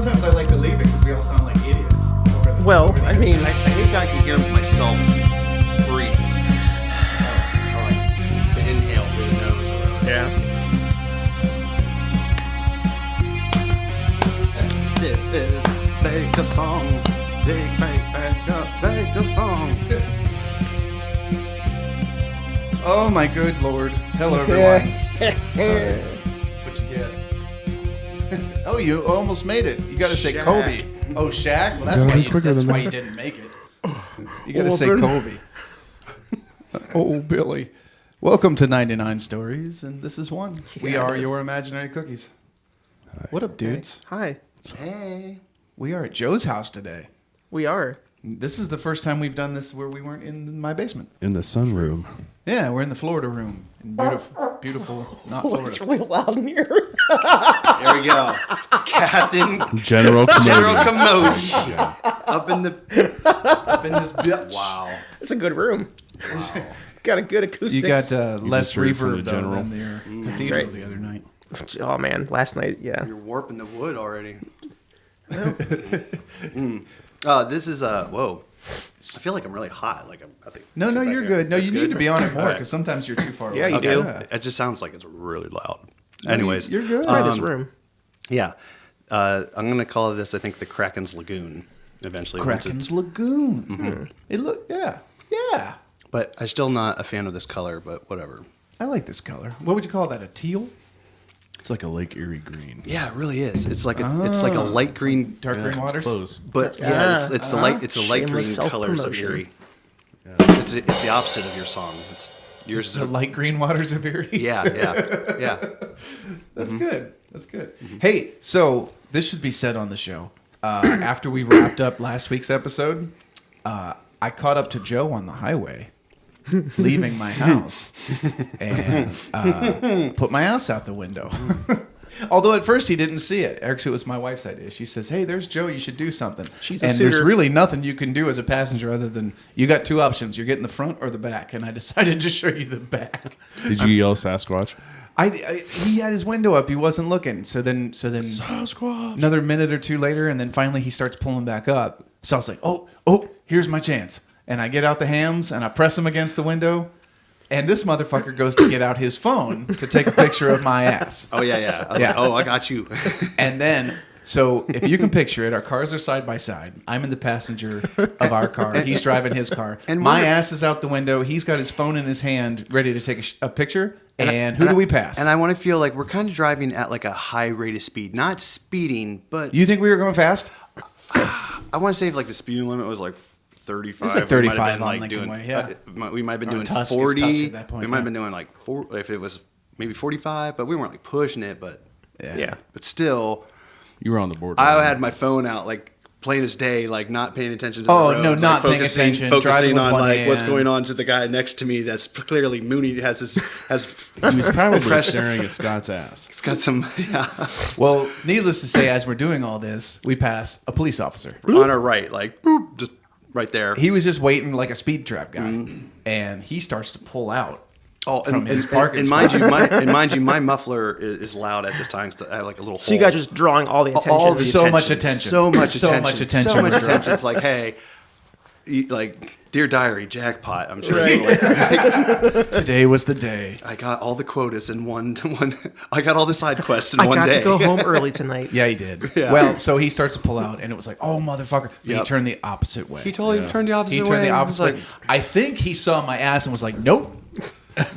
sometimes I like to leave it because we all sound like idiots. I mean, I think I can hear myself breathe. Or like the inhale through the nose or whatever. yeah. This is Take a Song. Take a song. Oh my good lord. Hello everyone. That's what you get. Oh, you almost made it. You got to say Shaq. Kobe. Oh, Shaq? Well, that's why you didn't make it. You got to say Kobe. Oh, Billy. Welcome to 99 Stories, and this is one. We are your imaginary cookies. Hi. What up, dudes? Hi. Hey. We are at Joe's house today. We are. This is the first time we've done this where we weren't in my basement. In the sunroom. Yeah, we're in the Florida room. In beautiful, not Florida. It's really loud in here. There we go. Captain General Commotion. Yeah. Up in this bitch. Wow. It's a good room. Wow. Got a good acoustic. You got less just heard from reverb the though, general. than your cathedral right. the other night. Oh man, last night, yeah. You're warping the wood already. This is whoa. I feel like I'm really hot. Like I think. No, you're good. No, That's you need good? to be on it more All right. because sometimes you're too far away. Yeah, you do. It just sounds like it's really loud. No, Anyways, you're good. Try this room. Yeah, I'm gonna call this. I think the Kraken's Lagoon. Eventually, once Kraken's Lagoon. Mm-hmm. It look, yeah. but I'm still not a fan of this color. But whatever. I like this color. What would you call that? A teal? It's like a Lake Erie green. Yeah, it really is. It's like a light green, Dark green waters. Close. but Yeah. yeah, it's the light green Shameless colors of self-promotion. Erie. It's the opposite of your song. It's yours. The light green waters of Erie. Yeah. That's good. That's good. Hey, so this should be said on the show. After we wrapped up last week's episode, I caught up to Joe on the highway, leaving my house, and put my ass out the window. Although at first he didn't see it. Actually, it was my wife's idea. She says, "Hey, there's Joe. You should do something." She's a and there's suitor. really nothing you can do as a passenger other than you got two options: you're getting the front or the back. And I decided to show you the back. Did you yell Sasquatch? He had his window up. He wasn't looking. So then Sasquatch. another minute or two later, and then finally he starts pulling back up. So I was like, oh, here's my chance. And I get out the hams and I press them against the window. And this motherfucker goes to get out his phone to take a picture of my ass. Oh yeah. I was Yeah. like, oh, I got you. And then, so if you can picture it, our cars are side by side. I'm in the passenger of our car. He's driving his car. And my we're- ass is out the window. He's got his phone in his hand, ready to take a picture. And who do we pass? And I want to feel like we're kind of driving at like a high rate of speed, not speeding, but You think we were going fast? I want to say if like the speed limit was like 35. It's like we might have 35 been, on like, Lincoln doing, Way, yeah. We might have been Or doing Tusk is 40. Tusk at that point, we might have yeah. been doing like if it was maybe 45, but we weren't like pushing it. But Yeah. but still, You were on the board. I had my phone out like plain as day, like not paying attention to the Oh, road, no, like, not paying attention, driving focusing with on one like what's hand. going on to the guy next to me. That's clearly Mooney has He was probably Fresh- staring at Scott's ass. It's got some Well, needless to say, as we're doing all this, we pass a police officer. on our right, like boop, just right there. He was just waiting like a speed trap guy, and he starts to pull out from his parking and spot. mind you, my muffler is loud at this time. So I have like a little. So you hole. guys just drawing all the attention. all to the the so attention. much attention. So much So attention. much attention So much was drawn. attention. It's like, hey, like Dear Diary, jackpot. I'm sure. Right. It's like, Today was the day. I got all the quotas in one. I got all the side quests in I one got day. to go home early tonight. Yeah, he did. Yeah. Well, so he starts to pull out, and it was like, oh, motherfucker. But He Yep. turned the opposite way. He totally turned the opposite He way. turned the He was opposite way. like, I think he saw my ass and was like, nope.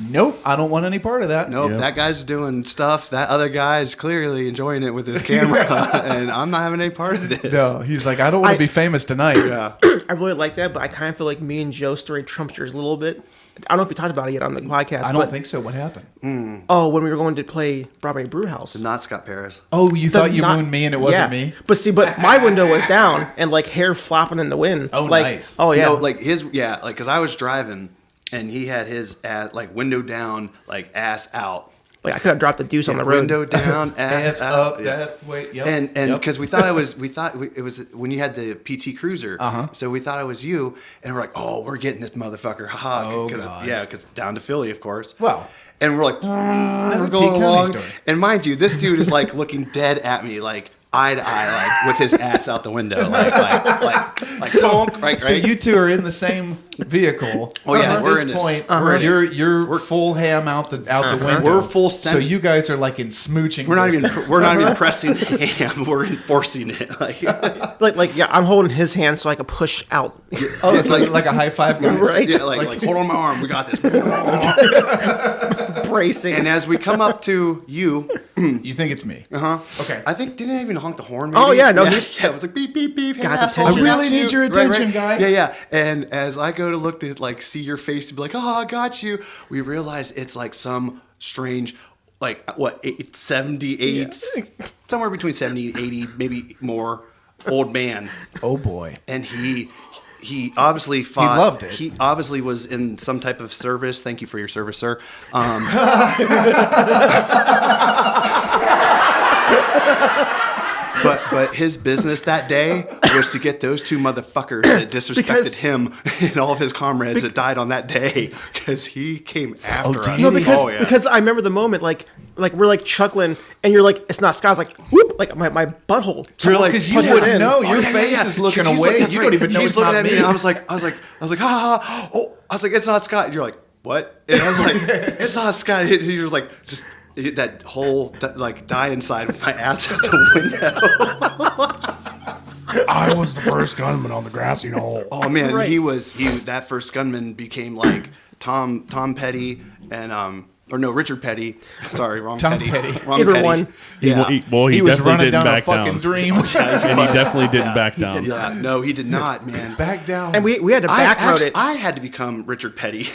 Nope, I don't want any part of that. nope, Yep. that guy's doing stuff. That other guy is clearly enjoying it with his camera, and I'm not having any part of this. No, he's like, I don't want to I- be famous tonight. Yeah. I really like that, but I kind of feel like me and Joe's story trumps yours a little bit. I don't know if we talked about it yet on the podcast. I don't but, think so. What happened? Oh, when we were going to play Broadway Brew House. Not Scott Paris. Oh, you thought you Not- mooned me and it wasn't me? But my window was down and like hair flopping in the wind. Oh, like, nice. Oh yeah. No, like his, yeah, like because I was driving and he had his ass, like window down, like ass out. Like I could have dropped the deuce on the road. Window down, ass Ass out. up. Yeah. That's the way. Yep. And Yep. because we thought it was when you had the PT Cruiser, so we thought it was you, and we're like, oh, we're getting this motherfucker, haha, Oh, because God. down to Philly, of course. Well, and we're like, we're T. going County along, story. and mind you, this dude is like looking dead at me, like eye to eye, like with his ass out the window, like honk, right? So you two are in the same vehicle. Oh, yeah, At we're this in this- point, we're in it. you're full ham out the window. We're full So send. you guys are like in smooching. We're not distance. even pressing the ham. We're enforcing it. Like Like I'm holding his hand so I can push out. Oh, it's like a high five, guys. Right. yeah, like hold on my arm. We got this. Bracing. And as we come up to you, You think it's me? okay. I think didn't I even honk the horn? Oh, maybe? yeah, no, yeah, he- it was like beep beep beep. Hey, Got asshole, attention. I really got you. need your attention, guy. Yeah, yeah. And as I go to look to like see your face to be like, oh, I got you. We realize it's like some strange, like what 78, somewhere between 70 and 80, maybe more, old man. Oh boy. And he obviously fought. He loved it. He obviously was in some type of service. Thank you for your service, sir. But his business that day was to get those two motherfuckers that disrespected him and all of his comrades that died on that day because he came after us. No, because Oh, yeah. because I remember the moment, like we're like chuckling, and you're like, it's not Scott. I was like, whoop, like my butthole. You're like, Because you Punch it didn't in. know. Oh, Your yeah, face yeah, is looking 'cause he's away. like, that's You right. don't even know He's it's looking not at me. me. And I was like, ha ha. Oh, I was like, it's not Scott. And you're like, what? And I was like, it's not Scott. And he was like, just that whole like die inside with my ass out the window. I was the first gunman on the grassy knoll. Oh man, Right. that first gunman became like Tom Petty and Richard Petty. Sorry, wrong Tom Petty. Petty. Wrong Either Petty. one. Yeah. He He was definitely running didn't down a back fucking down. dream. And he definitely didn't back down. Yeah, no, he did not, man. Back down. And we had to backroad it. I had to become Richard Petty.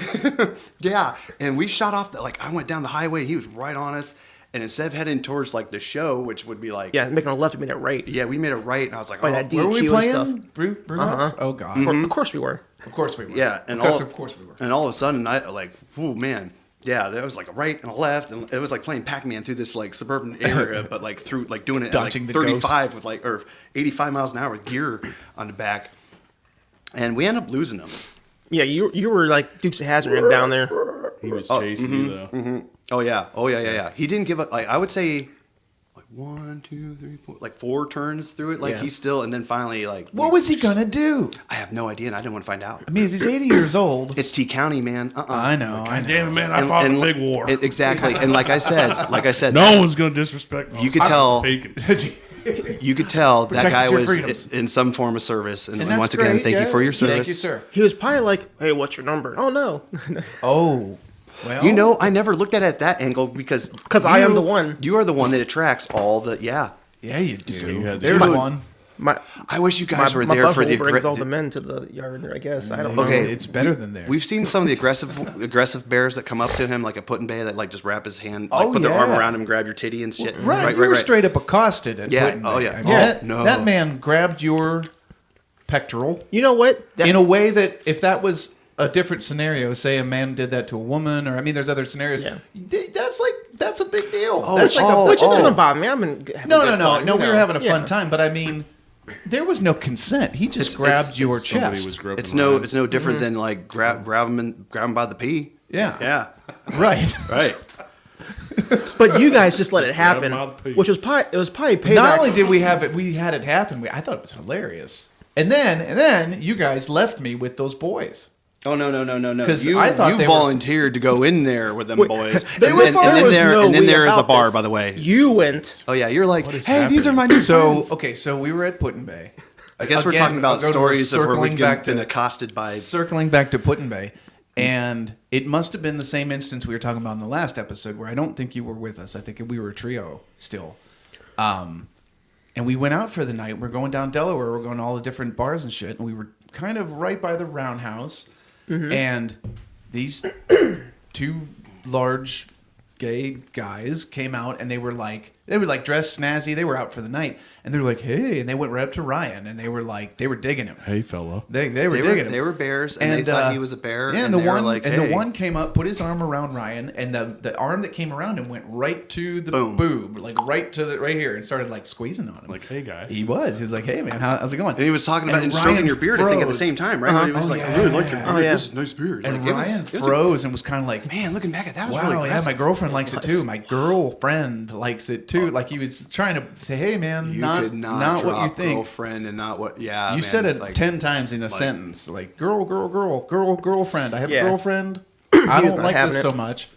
Yeah, and we shot off I went down the highway. He was right on us, and instead of heading towards like the show, which would be like Yeah, making a left, we made it right. yeah, we made a right, and I was like, By oh, that Where were we DQ and playing? stuff. Brewhouse? Oh god. Of course we were. Of course we were. yeah, and of course we were. And all of a sudden, I like, oh man, yeah, there was like a right and a left, and it was like playing Pac-Man through this like suburban area, but like through like doing it at like Dodging the 35 with like or 85 miles an hour with gear on the back, and we ended up losing them. Yeah, you were like Dukes of Hazzard down there. He was chasing you though. Oh yeah. He didn't give up. Like I would say, like 1, 2, 3, 4, like 4 turns through it. Like Yeah. he still, and then finally, like What was he gonna do? I have no idea, and I didn't want to find out. I mean, if he's 80 years old. It's T County, man. I know. I know. Damn it, man! I fought the big war. Exactly, and like I said, No one's gonna disrespect me. You could I'm tell- speaking. you could tell that Protected guy your was freedoms. in some form of service. And, that's once again, great, thank you yeah. for your service. Thank you, sir. He was probably like, hey, what's your number? Oh no. Oh. Well. You know, I never looked at it at that angle because I am the one. You are the one that attracts all the Yeah, you do. you had the- There's Dude. one. My I wish you guys were there for the brings all the men to the yard. I guess I don't know. Okay. It's better than theirs. We've seen some of the aggressive bears that come up to him, like a Put-in-Bay, that like just wrap his hand, like Oh, put their arm yeah. around him, grab your titty and shit. Right, you were straight up accosted at Yeah, Put-in-Bay. oh, yeah. I mean, Oh, that, no. that man grabbed your pectoral You know what? That- in a way that if that was a different scenario, say a man did that to a woman, or I mean, there's other scenarios. Yeah. That's a big deal. Oh, that's like oh, a which it doesn't bother me. I'm in. no, good fun, we you were know. having a Yeah. fun time, but I mean, there was no consent. He just grabbed your Somebody chest. was groping It's Ryan. no different than like grab him by the pee. Yeah. Yeah. Right. Right. But you guys just let it grab happen, him out the pee. which was probably payback. Not only did we have it, we had it happen. I thought it was hilarious. And then you guys left me with those boys. Oh no. 'Cause You, I thought you they were- volunteered to go in there with them boys. They were fine. and then was there no and then we there is a about bar, this. by the way. You went. Oh yeah, you're like, is hey, these are my new So friends. okay, so we were at Put-in-Bay. I guess we're Again, talking about we're stories of where circling we've back been to- accosted by. Circling back to Put-in-Bay, and it must have been the same instance we were talking about in the last episode, where I don't think you were with us. I think we were a trio still. And we went out for the night. We're going down Delaware. We're going to all the different bars and shit. And we were kind of right by the roundhouse. And these two large gay guys came out, and they were like dressed snazzy. They were out for the night, and they were like, "Hey!" And they went right up to Ryan, and they were digging him. Hey, fella. They were digging him. They were bears, and they thought he was a bear. Yeah, and the they were one like, and hey. the one came up, put his arm around Ryan, and the arm that came around him went right to the Boom. boob, like right here, and started like squeezing on him. Like, hey, guy. He was like, "Hey man, how's it going?" And he was talking about And and stroking Ryan your beard, I think, at the froze. same time, right? He was like, I really like your beard. Oh, yeah. This is a nice beard. And Like, Ryan it was froze and was kind of like, man, looking back at that was "Wow, really yeah, aggressive. my girlfriend likes it too. My girlfriend likes it too. Like he was trying to say, "Hey, man, You not could not what you drop think." girlfriend and not what. Yeah, You man, said it like, 10 times in a sentence. Like girlfriend. I have Yeah. a girlfriend. I was don't not like having this it. so much.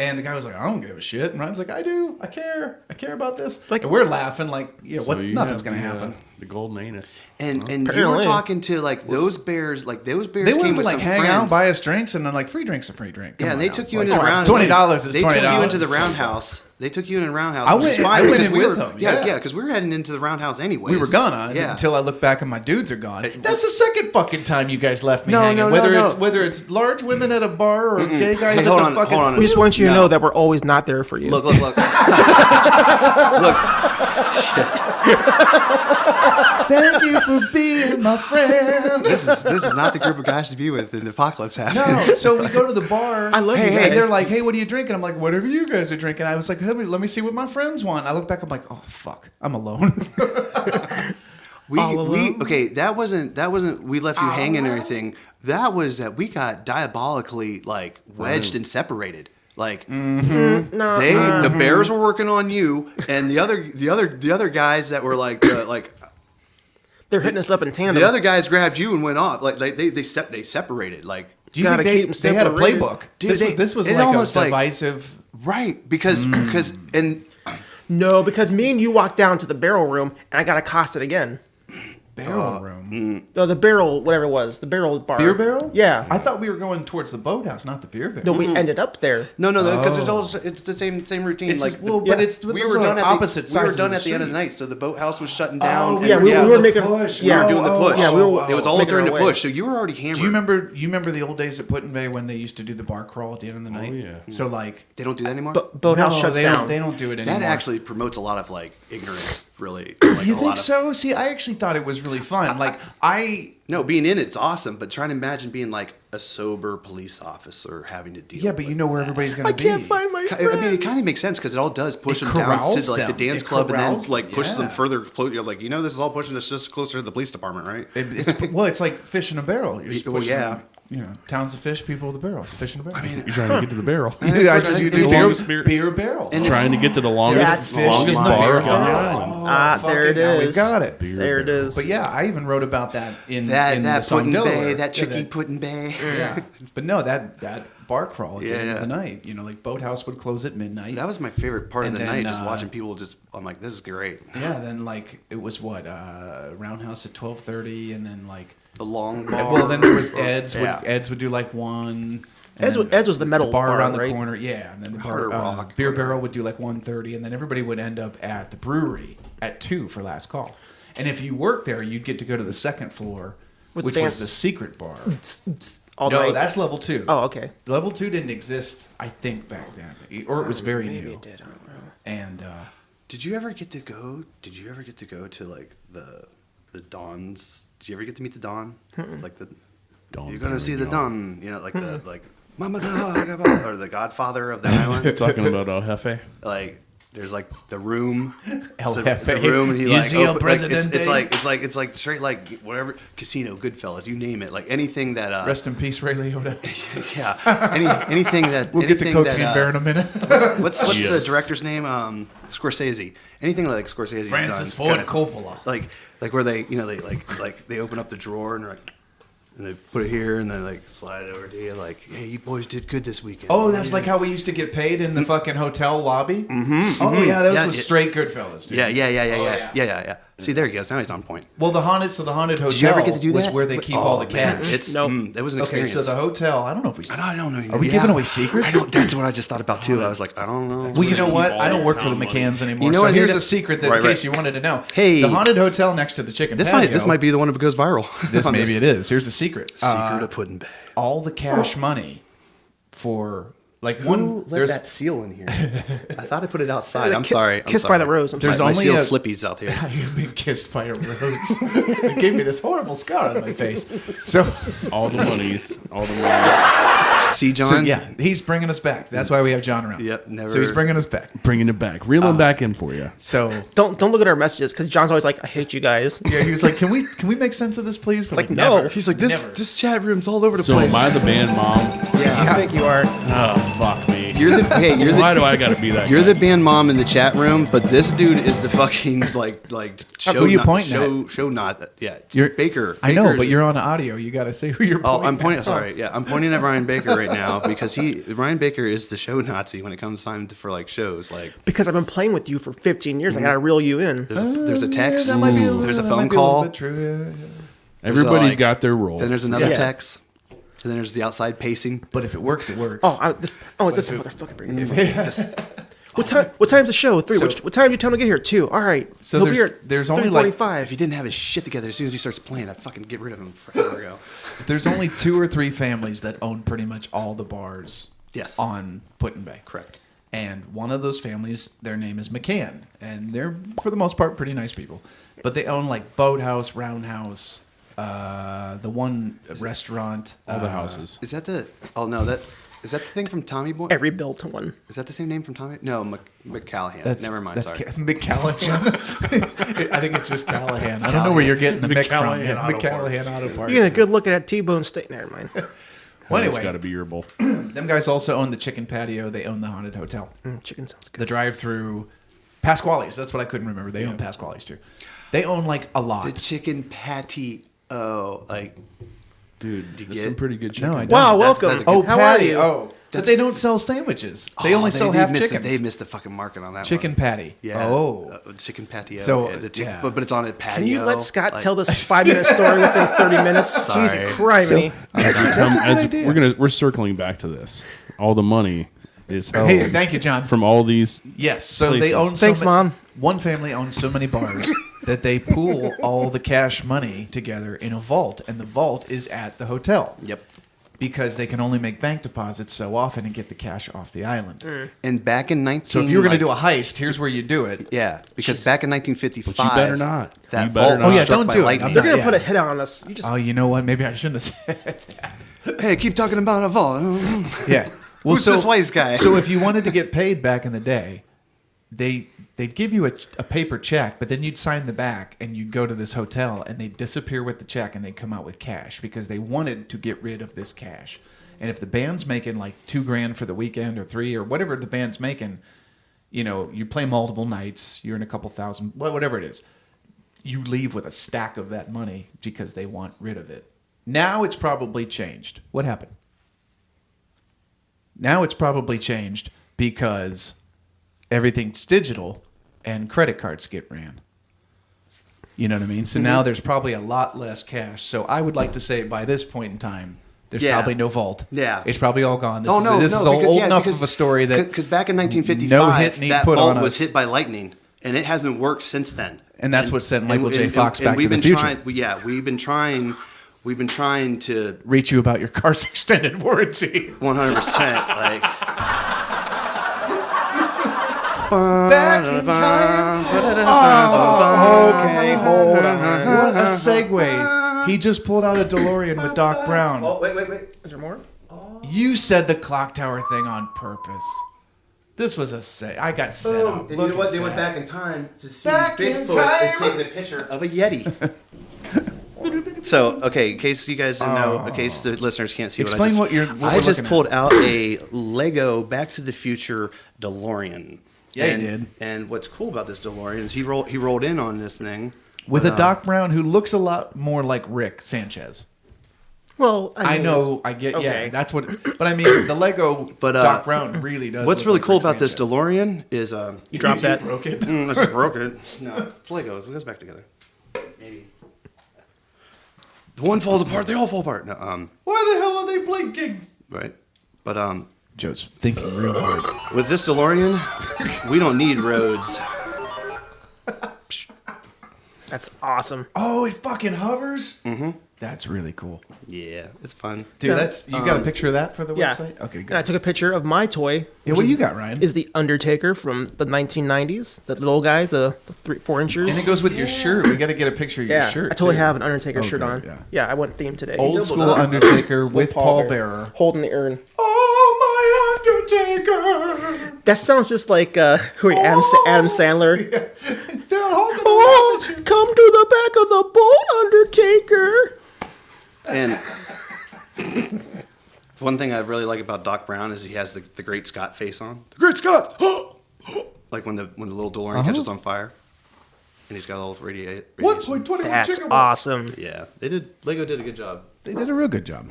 And the guy was like, I don't give a shit. And Ryan's like, I do. I care. I care about this. Like- And we're laughing like, yeah, So what? you Nothing's have gonna the, happen. The golden anus. And you were Apparently. talking to like those bears. Like those bears They came would with like some hang friends. out, buy us drinks, and then like free drink's a free drink. Come Yeah, on and they now. took you Like, into the oh, round. $20 is They $20. took you into the It's roundhouse. They took you in a roundhouse. I which went- is fine I went because in we with were, them, Yeah, yeah. because we were heading into the roundhouse anyway. We were gonna Yeah. until I look back and my dudes are gone. That's the second fucking time you guys left me No, hanging. no, no, whether no. it's whether it's large women at a bar or gay guys Hey, at hold the on, fucking. hold on. We just want you to No. know that we're always not there for you. Look. Look. Thank you for being my friend. This is not the group of guys to be with in the apocalypse No, happens. so we go to the bar. I love you hey, guys. they're like, hey, what are you drinking? I'm like, whatever you guys are drinking. I was like, hey, let me see what my friends want. I look back, I'm like, oh fuck, I'm alone. We alone? okay. That wasn't. We left you hanging or anything. That was that we got diabolically like wedged and separated. Like No, the bears were working on you, and the other guys that were like they're hitting us up in tandem. the other guys grabbed you and went off. Like they separated. Like Do you Gotta think keep 'em they had a separated. playbook? Dude, This was it like almost a like- divisive. right because and No, because me and you walked down to the barrel room and I got accosted again. Barrel room. The barrel, whatever it was, the barrel bar. Beer barrel? Yeah. I thought we were going towards the boathouse, not the beer barrel. No, we ended up there. no because it's the same routine. It's like like, well, the- but it's we those were are done at opposite the, we were sides done of at the end of the street. night, so the boathouse was shutting down. yeah, and we doing were the making push. yeah, We were doing the push. Yeah, we were It was all making during our the way. push, so you were already hammered. Do you remember the old days at Put in Bay when they used to do the bar crawl at the end of the night? yeah. So like, They don't do that anymore. Boathouse no, shuts they down. don't. They don't do it anymore. That actually promotes a lot of like ignorance, really. Like, You a think lot of, so? See, I actually thought it was really fun. Like No, being in it's awesome, but trying to imagine being like a sober police officer having to deal. yeah, but you know where everybody's gonna I be. can't find my friends. I mean, it kind of makes sense because it all does push It them down corrals to like the them. dance It club, and then corrals- like pushes them yeah. further. You're like, this is all pushing us just closer to the police department, right? It's like fish in a barrel. You're just Well, pushing, yeah. You know, towns of fish, people with a barrel. Fish in a barrel. I mean, You're trying to get to the barrel. you guys just you the do longest beer- beer barrel. Trying to get to the That's longest bar on the island. There it Now we've is. got it. Beer There it barrel. is. But yeah, I even wrote about that in That the song Puddin' Delaware. Bay, that Yeah, tricky Puddin' Bay. Yeah, but no, that bar crawl at the end Yeah. of the night. You know, like Boathouse would close at midnight. That was my favorite part of And the then, night, just uh, watching people. I'm like, this is great. Yeah, then like it was what Roundhouse at 12:30, and then like The long bar. well, then there was Ed's. Yeah. Ed's would do like one. and then Ed's was the metal bar bar, around the right? corner. Yeah, and then the bar, Harder Rock. Beer Barrel would do like 1:30, and then everybody would end up at the brewery at 2 for last call. And if you worked there, you'd get to go to the second floor, With which dance- was the secret bar. All No, night. that's level 2. Oh, okay. Level 2 didn't exist, I think, back then, or it was very Maybe new. it did. I don't know. And Did you ever get to go? Did you ever get to go to like the Dons? Did you ever get to meet the Don? Like the Don you're gonna see the Perignon. Don. You know, like the like Mama's or the Godfather of the island. Talking about El Jefe. Like there's like the room. El It's a Jefe. room, and he You like, see El open, like it's Presidente? like straight like whatever casino, Goodfellas, you name it. Like anything that rest in peace, Ray Liotta. yeah, anything that We'll get to anything Cocaine that, Bear in a minute. What's Yes. the director's name? Scorsese. Anything like Scorsese. Francis Ford Coppola. Like where they they open up the drawer and they're like, and they put it here and then like slide it over to you like, hey, you boys did good this weekend. Oh, that's like how we used to get paid in the fucking hotel lobby. Mm-hmm. Oh yeah, that was straight Goodfellas, dude. Yeah. See, there he goes. Now he's on point. Well, the haunted hotel. Did you ever get to do was that? where they keep Oh, all the man, cash. It's Nope. that was an Okay, experience. so the hotel. I don't know if we. I don't know. Are we giving away secrets? That's what I just thought about too. I was like, I don't know. Well, you know keep what? all I don't the work for the town money. McCanns anymore. You know so what? here's Right, a secret that, right. in case you wanted to know. Hey. The haunted hotel next to the chicken This patio. might be the one that goes viral. This on maybe it is. Here's the secret. Secret of Puddin' Bay. All the cash money for like Who one. let There's that seal in here? I thought I put it outside. I'm sorry. Kissed by the Rose. I'm There's sorry. My only seal a- slippies out there. I've been kissed by a rose. It gave me this horrible scar on my face. So, All the monies. All the monies. See, John? so yeah, he's bringing us back. That's why we have John around. Yep, never- So he's bringing us back. Bringing it back. Reel them back in for you. So Don't look at our messages because John's always like, I hate you guys. yeah, he was like, "Can we make sense of this, please?" We're like, no. never. He's like, this Never. this chat room's all over the So place. am I the band mom? I think you are. Oh, fuck me. Why do I gotta be that? You're guy? the band mom in the chat room, but this dude is the fucking like show. Who you not, pointing show, at? show not. Yeah, it's You're Baker. I know, Baker's- but you're on audio. You got to say who you're. Oh, I'm pointing pointing. at. Sorry, yeah, I'm pointing at Ryan Baker right now because Ryan Baker is the show Nazi when it comes time for like shows. Like Because I've been playing with you for 15 years. I gotta reel you in. there's a text, That might be a- there's a that phone might be a little call, bit true, yeah. Everybody's like- got their role. then there's another Yeah. text, and then there's the outside pacing. But if it works, it works. It's this motherfucker bringing it. What time's the show? 3. What time do you tell him to get here? 2. All right. So He'll be there's- here at there's only, like- 3:45. If he didn't have his shit together as soon as he starts playing, I'd fucking get rid of him forever ago. There's only 2 or 3 families that own pretty much all the bars. Yes. On Put-in Bay. Correct. And one of those families, their name is McCann, and they're for the most part pretty nice people. But they own like Boathouse, Roundhouse, the one restaurant, All the houses. Is that the? Oh no, that is that the thing from Tommy Boy? Every built one. Is that the same name from Tommy? No, McCallahan. That's Never mind. That's Sorry. McCallahan. I think it's just Callahan. I don't know where you're getting the Mick from. McCallahan Yeah, Auto McCallahan Auto Parts. You're getting a good look at that T-bone steak. Never mind. Well, It's anyway, got to be your bowl. them guys also own the chicken patio. They own the haunted hotel. Chicken sounds good. The drive-through, Pasquale's. That's what I couldn't remember. They own Pasquale's too. They own like a lot. The chicken patty. Oh, like Dude, you that's get some it? pretty good No, chicken. I don't. Wow, That's- welcome. that's a good- How patty. are you? Oh, but they don't sell sandwiches. They only sell half chickens. They missed the fucking market on that Chicken one. patty. Yeah. Oh. Chicken patio. So, yeah, the chicken, yeah. but it's on a patio. Can you let Scott like- tell this 5-minute story within 30 minutes? Sorry. Jesus Christ. That's a good idea. We're circling back to this. All the money is held Hey, thank you, John. from all these. Yes. So places. they own. Thanks, Mom. One family owns so many bars that they pool all the cash money together in a vault, and the vault is at the hotel. Yep. Because they can only make bank deposits so often and get the cash off the island. And back in 19... So if you were going to do a heist, here's where you do it. Yeah, because back in 1955... But you better not. That You better vault not. was Oh, yeah, struck don't by do it. lightning. They're going to Yeah. put a hit on us. You just Oh, you know what? Maybe I shouldn't have said that. Hey, keep talking about a vault. Yeah. Well, Who's this wise guy? So if you wanted to get paid back in the day, they'd give you a paper check, but then you'd sign the back and you'd go to this hotel and they'd disappear with the check and they'd come out with cash because they wanted to get rid of this cash. And if the band's making like $2,000 for the weekend or 3 or whatever the band's making, you know, you play multiple nights, you're in a couple thousand, whatever it is, you leave with a stack of that money because they want rid of it. Now it's probably changed. What happened? Now it's probably changed because everything's digital and credit cards get ran. You know what I mean? So now there's probably a lot less cash. So I would like to say by this point in time, there's Yeah. probably no vault. Yeah. It's probably all gone. This Oh, is, no, this no, is all because- old yeah, enough because- of a story that Because back in 1955, no hit need that put vault on was us. hit by lightning, and it hasn't worked since then. And that's what sent Michael J. Fox back to we've the been future. Trying, we've been trying to reach you about your car's extended warranty. 100% like. Back in time. okay, hold on. What a segue. He just pulled out a DeLorean with Doc Brown. Wait. Is there more? You said the clock tower thing on purpose. This was I got set up. And Look you know what? at They went that. back in time to see Back in Bigfoot time. is taking a picture of a Yeti. So, okay, in case you guys didn't know, in case the listeners can't see Explain what what I we're just looking pulled out a Lego Back to the Future DeLorean. Yeah, you and, did. And what's cool about this DeLorean is he rolled in on this thing With but, a Doc Brown who looks a lot more like Rick Sanchez. Well, I know, I get, yeah, okay. that's what. But I mean, the Lego But, Doc Brown really does. What's look really like cool Rick about this Sanchez. DeLorean is You dropped that. broke it. I just broke it. No, it's Legos. It goes back together. Maybe. The one falls apart, they all fall apart. No, Why the hell are they blinking? right. But Joe's thinking real hard. with this DeLorean, we don't need roads. That's awesome. Oh, it fucking hovers. Mm-hmm. That's really cool, Yeah, it's fun. dude. Yeah. That's you got a picture of that for the Yeah. website? Okay, And I good. took a picture of my toy. Yeah, which what do is- you got, Ryan? Is the Undertaker from the 1990s. The little guy, the 4 inches. And it goes with your shirt. We got to get a picture of your Yeah, shirt. I totally too. have an Undertaker Oh, shirt good, on. yeah. Yeah, I went theme today. Old school Undertaker with Paul Bearer. Holding the urn. Oh, my Undertaker! That sounds just like who are you, Adam Sandler. They're holding Oh, come to the back of the boat, Undertaker. And One thing I really like about Doc Brown is he has the Great Scott face on. The Great Scott! Like when the little DeLorean catches on fire. And he's got all the radiation. 1.21 That's gigawatts. awesome. Yeah, Lego did a good job. They did a real good job.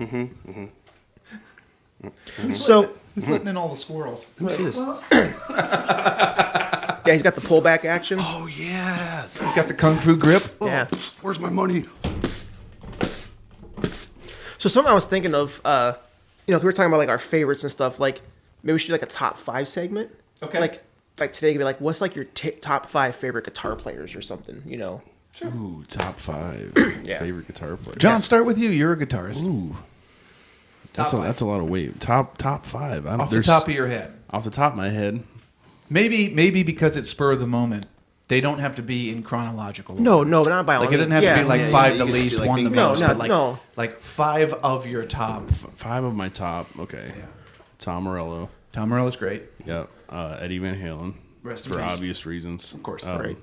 So Who's letting in all the squirrels? Let me see this. yeah, he's got the pullback action. Oh, yes. He's got the kung fu grip. Yeah. Where's my money? So something I was thinking of, we were talking about like our favorites and stuff. Like maybe we should do like a top 5 segment. Okay. Like today could be like, what's like your top 5 favorite guitar players or something? Ooh, top 5 Yeah. favorite guitar players. John, start with you. You're a guitarist. Ooh, that's a lot of weight. Top 5. I don't, Off the top of your head. Off the top of my head. Maybe because it's spur of the moment. They don't have to be in chronological order. No, not by all Like it means. doesn't have to be like yeah, 5 yeah, the you could least, be like 1 the being- most, No, but like no. like 5 of your top. 5 of my top. Okay. Yeah. Tom Morello. Tom Morello's great. Yep. Eddie Van Halen. Rest in for peace. obvious reasons. Of course. Right.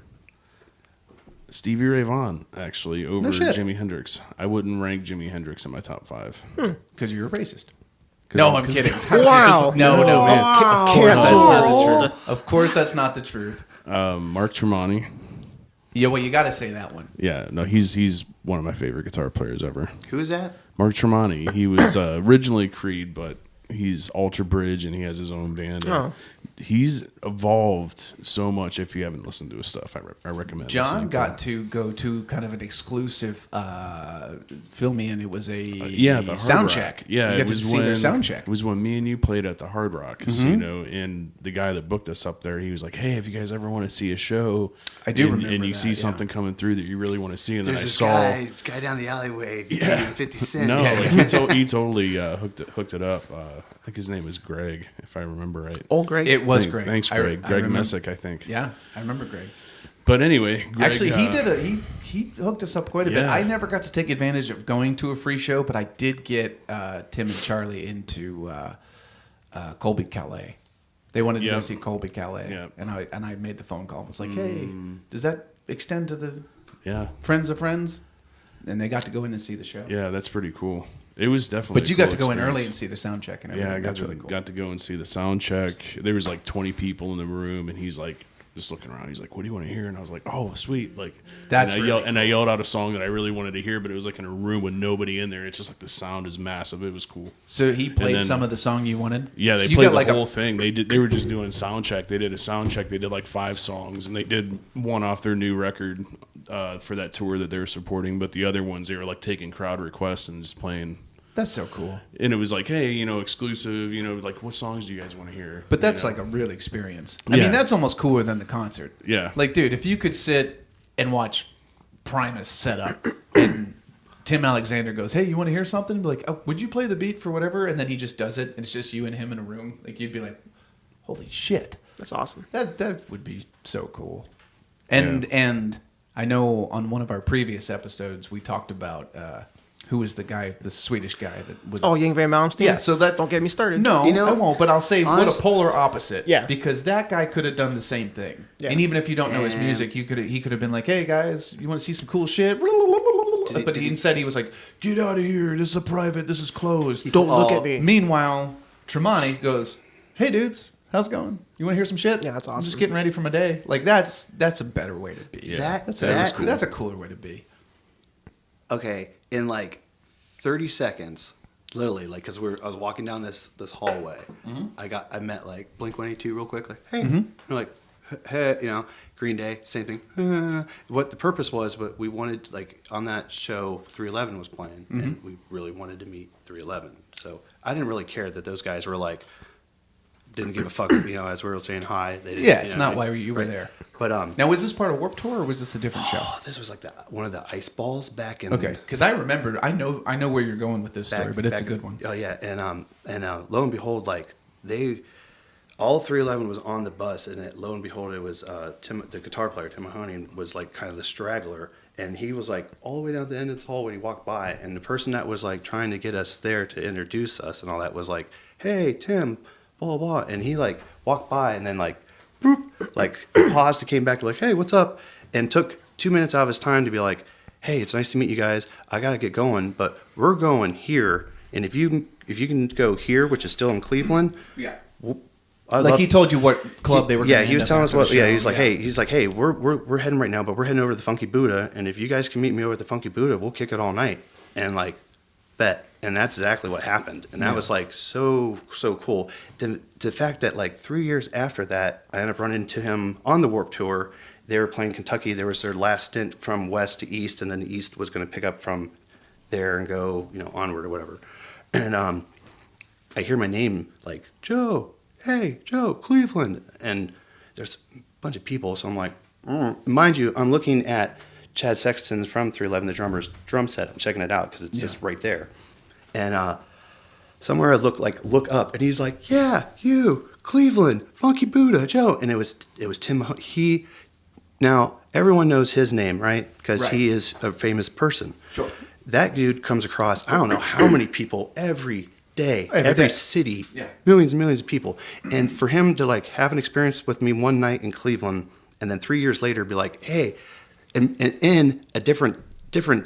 Stevie Ray Vaughan, actually, over No shit. Jimi Hendrix. I wouldn't rank Jimi Hendrix in my top 5. Because you're a racist. No, I'm kidding. Wow. No, man. Wow. Of course, that's Cancel. not the truth. Of course, that's not the truth. Mark Tremonti. Yeah, well, you got to say that one. Yeah, no, he's one of my favorite guitar players ever. Who is that? Mark Tremonti. He was originally Creed, but he's Alter Bridge and he has his own band. Oh. He's evolved so much. If you haven't listened to his stuff, I recommend. John listening got to to go to kind of an exclusive fill me in. It was a the Hard sound Rock. check. Yeah, you got to see their sound check. It was when me and you played at the Hard Rock Casino, and the guy that booked us up there, he was like, "Hey, if you guys ever want to see a show, I do and, remember and you that, see yeah. something coming through that you really want to see," and There's then I this saw. guy down the alleyway. If you gave him 50 cents. No, like, he totally hooked it up. I think his name is Greg, if I remember right. Old Greg. It was great. Thanks, I Greg. Greg remember- Messick, I think. Yeah, I remember Greg. But anyway, Greg, Actually, he hooked us up quite a bit. Yeah. I never got to take advantage of going to a free show, but I did get Tim and Charlie into Colby Calais. They wanted to go Yep. see Colby Calais, Yep. and I made the phone call. I was like, "Hey, does that extend to the Yeah, friends of friends?" And they got to go in and see the show. yeah, that's pretty cool. It was definitely. But you a cool got to go in experience. early and see the sound check and everything. Yeah, I That's really cool. got to go and see the sound check. There was like 20 people in the room, and he's like just looking around. He's like, "What do you want to hear?" And I was like, "Oh, sweet!" Like That's and I really yelled, and I yelled out a song that I really wanted to hear, but it was like in a room with nobody in there. It's just like the sound is massive. It was cool. So he played then- some of the song you wanted. Yeah, they So you played got the like whole thing. They were just doing sound check. They did a sound check. They did like 5 songs, and they did one off their new record for that tour that they were supporting. But the other ones, they were like taking crowd requests and just playing. That's so cool. And it was like, hey, exclusive. Like, what songs do you guys want to hear? But that's You know? like a real experience. I Yeah. mean, that's almost cooler than the concert. Yeah. Like, dude, if you could sit and watch Primus set up and Tim Alexander goes, "Hey, you want to hear something?" Be like, "Oh, would you play the beat for whatever?" And then he just does it, and it's just you and him in a room. Like, you'd be like, "Holy shit, That's awesome. that would be so cool." And I know on one of our previous episodes we talked about who was the guy, the Swedish guy that was. Oh, Yngwie Malmsteen. Yeah, so that Don't get me started. No, You know, I won't. But I'll say what honest- a polar opposite. Yeah. because that guy could have done the same thing. Yeah. And even if you don't know his Yeah. music, he could have been like, "Hey guys, you want to see some cool shit?" But instead he was like, "Get out of here! This is a private. This is closed." Don't look at me. Meanwhile, Tremonti goes, "Hey dudes, how's it going? You want to hear some shit? Yeah, that's I'm awesome. just getting ready for my day." Like that's a better way to be. Yeah. That's a cooler way to be. Okay, in like 30 seconds, literally, like, because I was walking down this hallway. I met like Blink-182 real quick, like, hey, they're like, hey, Green Day, same thing. What the purpose was, but we wanted, like, on that show, 311 was playing, and we really wanted to meet 311. So I didn't really care that those guys were like, didn't give a fuck, as we were saying hi. They didn't, Yeah, it's not why you were there. But Now, was this part of Warped Tour or was this a different show? this was like one of the ice balls back in. Okay, because I remember, I know where you're going with this story, but it's a good one. Oh yeah, and lo and behold, like all 311 was on the bus, and lo and behold, it was Tim, the guitar player, Tim Mahoney, was like kind of the straggler, and he was like all the way down the end of the hall when he walked by, and the person that was like trying to get us there to introduce us and all that was like, "Hey, Tim, blah blah," and he like walked by and then like, boop, like paused and came back like, "Hey, what's up?" and took 2 minutes out of his time to be like, "Hey, it's nice to meet you guys. I gotta get going, but we're going here And if you can go here, which is still in Cleveland, Yeah. he told you what club they were. Yeah, gonna he was end telling up us after what. the Yeah, show. he's like, hey, we're heading right now, but we're heading over to the Funky Buddha, and if you guys can meet me over at the Funky Buddha, we'll kick it all night. And like, bet. And that's exactly what happened. And that was like so cool. The fact that like 3 years after that, I ended up running into him on the Warped Tour. They were playing Kentucky. There was their last stint from west to east, and then the east was going to pick up from there and go, onward or whatever. And I hear my name like, Joe, hey, Joe, Cleveland. And there's a bunch of people. So I'm like, Mind you, I'm looking at Chad Sexton's from 311, the drummer's drum set. I'm checking it out because it's just right there. And somewhere I look up, and he's like, "Yeah, you, Cleveland, Funky Buddha, Joe." And it was Tim. Now everyone knows his name, right? Because he is a famous person. Sure. That dude comes across, I don't know how many people every day, every city, millions and millions of people. And for him to like have an experience with me one night in Cleveland, and then 3 years later be like, "Hey," and in a different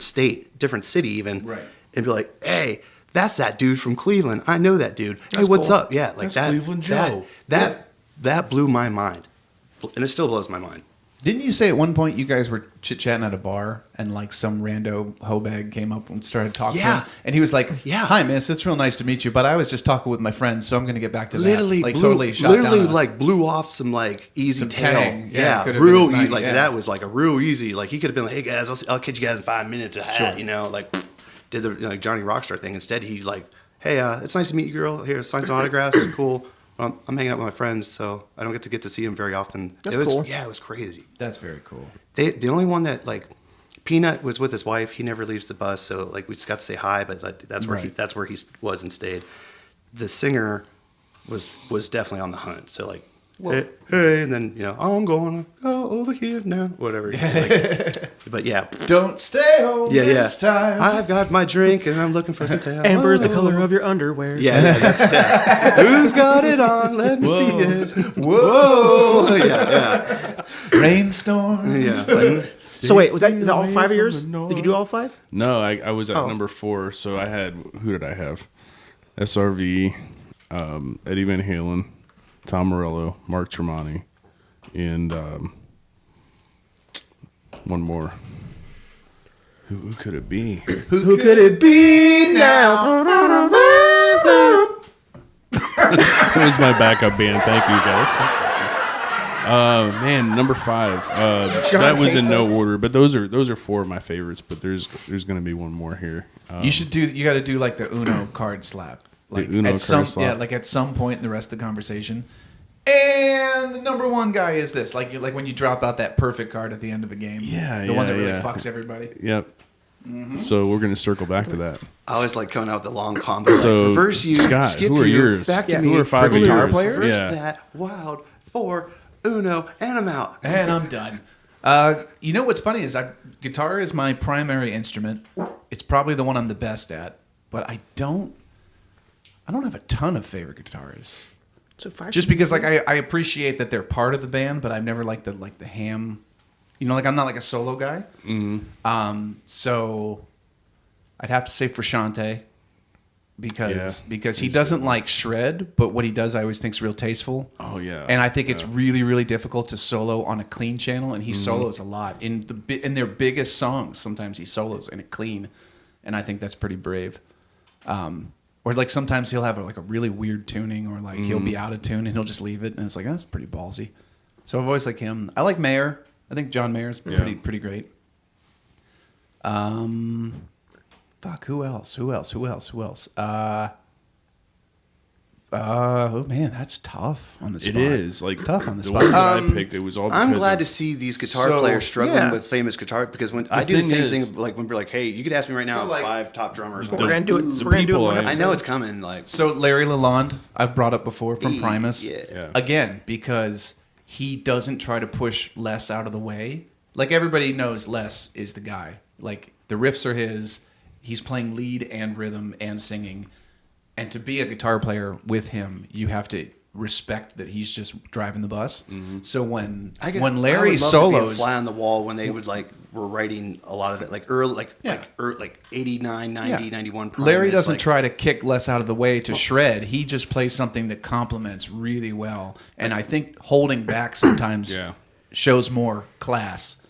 state, different city even, right. And be like, "Hey, that's that dude from Cleveland. I know that dude. Hey, what's up?" Yeah, like that's that. Cleveland Joe. That blew my mind, and it still blows my mind. Didn't you say at one point you guys were chit-chatting at a bar and like some rando hoebag came up and started talking to him? And he was like, "Hi, miss, it's real nice to meet you, but I was just talking with my friends, so I'm going to get back to Literally, that." Like blew off some like easy some tail. tang. Yeah, could have real been his easy. night, Like that was like a real easy. Like he could have been like, "Hey guys, I'll catch you guys in 5 minutes." You know, like did the like Johnny Rockstar thing. Instead, he like, "Hey, it's nice to meet you, girl. Here, sign some autographs. Cool. I'm hanging out with my friends, so I don't get to see them very often." That's it was, cool. Yeah, it was crazy. That's very cool. The only one that like Peanut was with his wife. He never leaves the bus, so like we just got to say hi. But that's where he was and stayed. The singer was definitely on the hunt. So like, hey, and then I'm gonna go over here now, whatever. Like, but yeah, Don't stay home this time. I've got my drink and I'm looking for some tail. Amber's the color of your underwear. Yeah, that's it. Who's got it on? Let me see it. Whoa. Yeah. Rainstorm. Yeah. So wait, was that all 5 of yours? Did you do all 5? No, I was at number 4. So I had, who did I have? SRV, Eddie Van Halen, Tom Morello, Mark Tremonti, and one more. Who could it be? Who could it be now? It was my backup band. Thank you, guys. Man, number 5. That was in no order, but those are 4 of my favorites. But there's going to be one more here. You got to do like the Uno card slap. Like the Uno at some, card slap. Yeah, like at some point in the rest of the conversation. And the number one guy is this, like when you drop out that perfect card at the end of a game. The one that really fucks everybody. Yep. Mm-hmm. So we're going to circle back to that. I always like coming out with the long combo. So, like, reverse you, Scott, skip who are you, yours? back to me. Who are 5 of guitar yours? players? Reverse that, wild, 4, Uno, and I'm out. And I'm done. You know what's funny is guitar is my primary instrument. It's probably the one I'm the best at, but I don't have a ton of favorite guitarists. So 5 Just because like I appreciate that they're part of the band, but I've never liked the ham. Like I'm not like a solo guy. Mm-hmm. So I'd have to say Frusciante because he doesn't like shred, but what he does I always think's real tasteful. Oh yeah. And I think it's really, really difficult to solo on a clean channel, and he solos a lot in their biggest songs. Sometimes he solos in a clean, and I think that's pretty brave. Or like sometimes he'll have a really weird tuning, or like he'll be out of tune and he'll just leave it, and it's like that's pretty ballsy. So I've always liked him. I like Mayer. I think John Mayer's pretty great. Fuck. Who else? Oh man, that's tough on the spot. It is like it's tough on the the spot. ones that I picked. It was all. I'm because glad of- to see these guitar players struggling with famous guitar, because when I do the same thing, like when we're like, "Hey, you could ask me right now, So, like, 5 top drummers." We're gonna do it. We're gonna do it. people one I- I episode. know it's coming. Like, So Larry Lalonde, I've brought up before from Primus. Yeah. Again, because he doesn't try to push Les out of the way. Like everybody knows Les is the guy. Like the riffs are his. He's playing lead and rhythm and singing. And to be a guitar player with him, you have to respect that he's just driving the bus. So when I would Larry love to be a solos, fly on the wall when they would like were writing a lot of it, like early, like 89, 90, 91. Larry doesn't try to kick less out of the way to shred. He just plays something that complements really well. And I think holding back sometimes shows more class.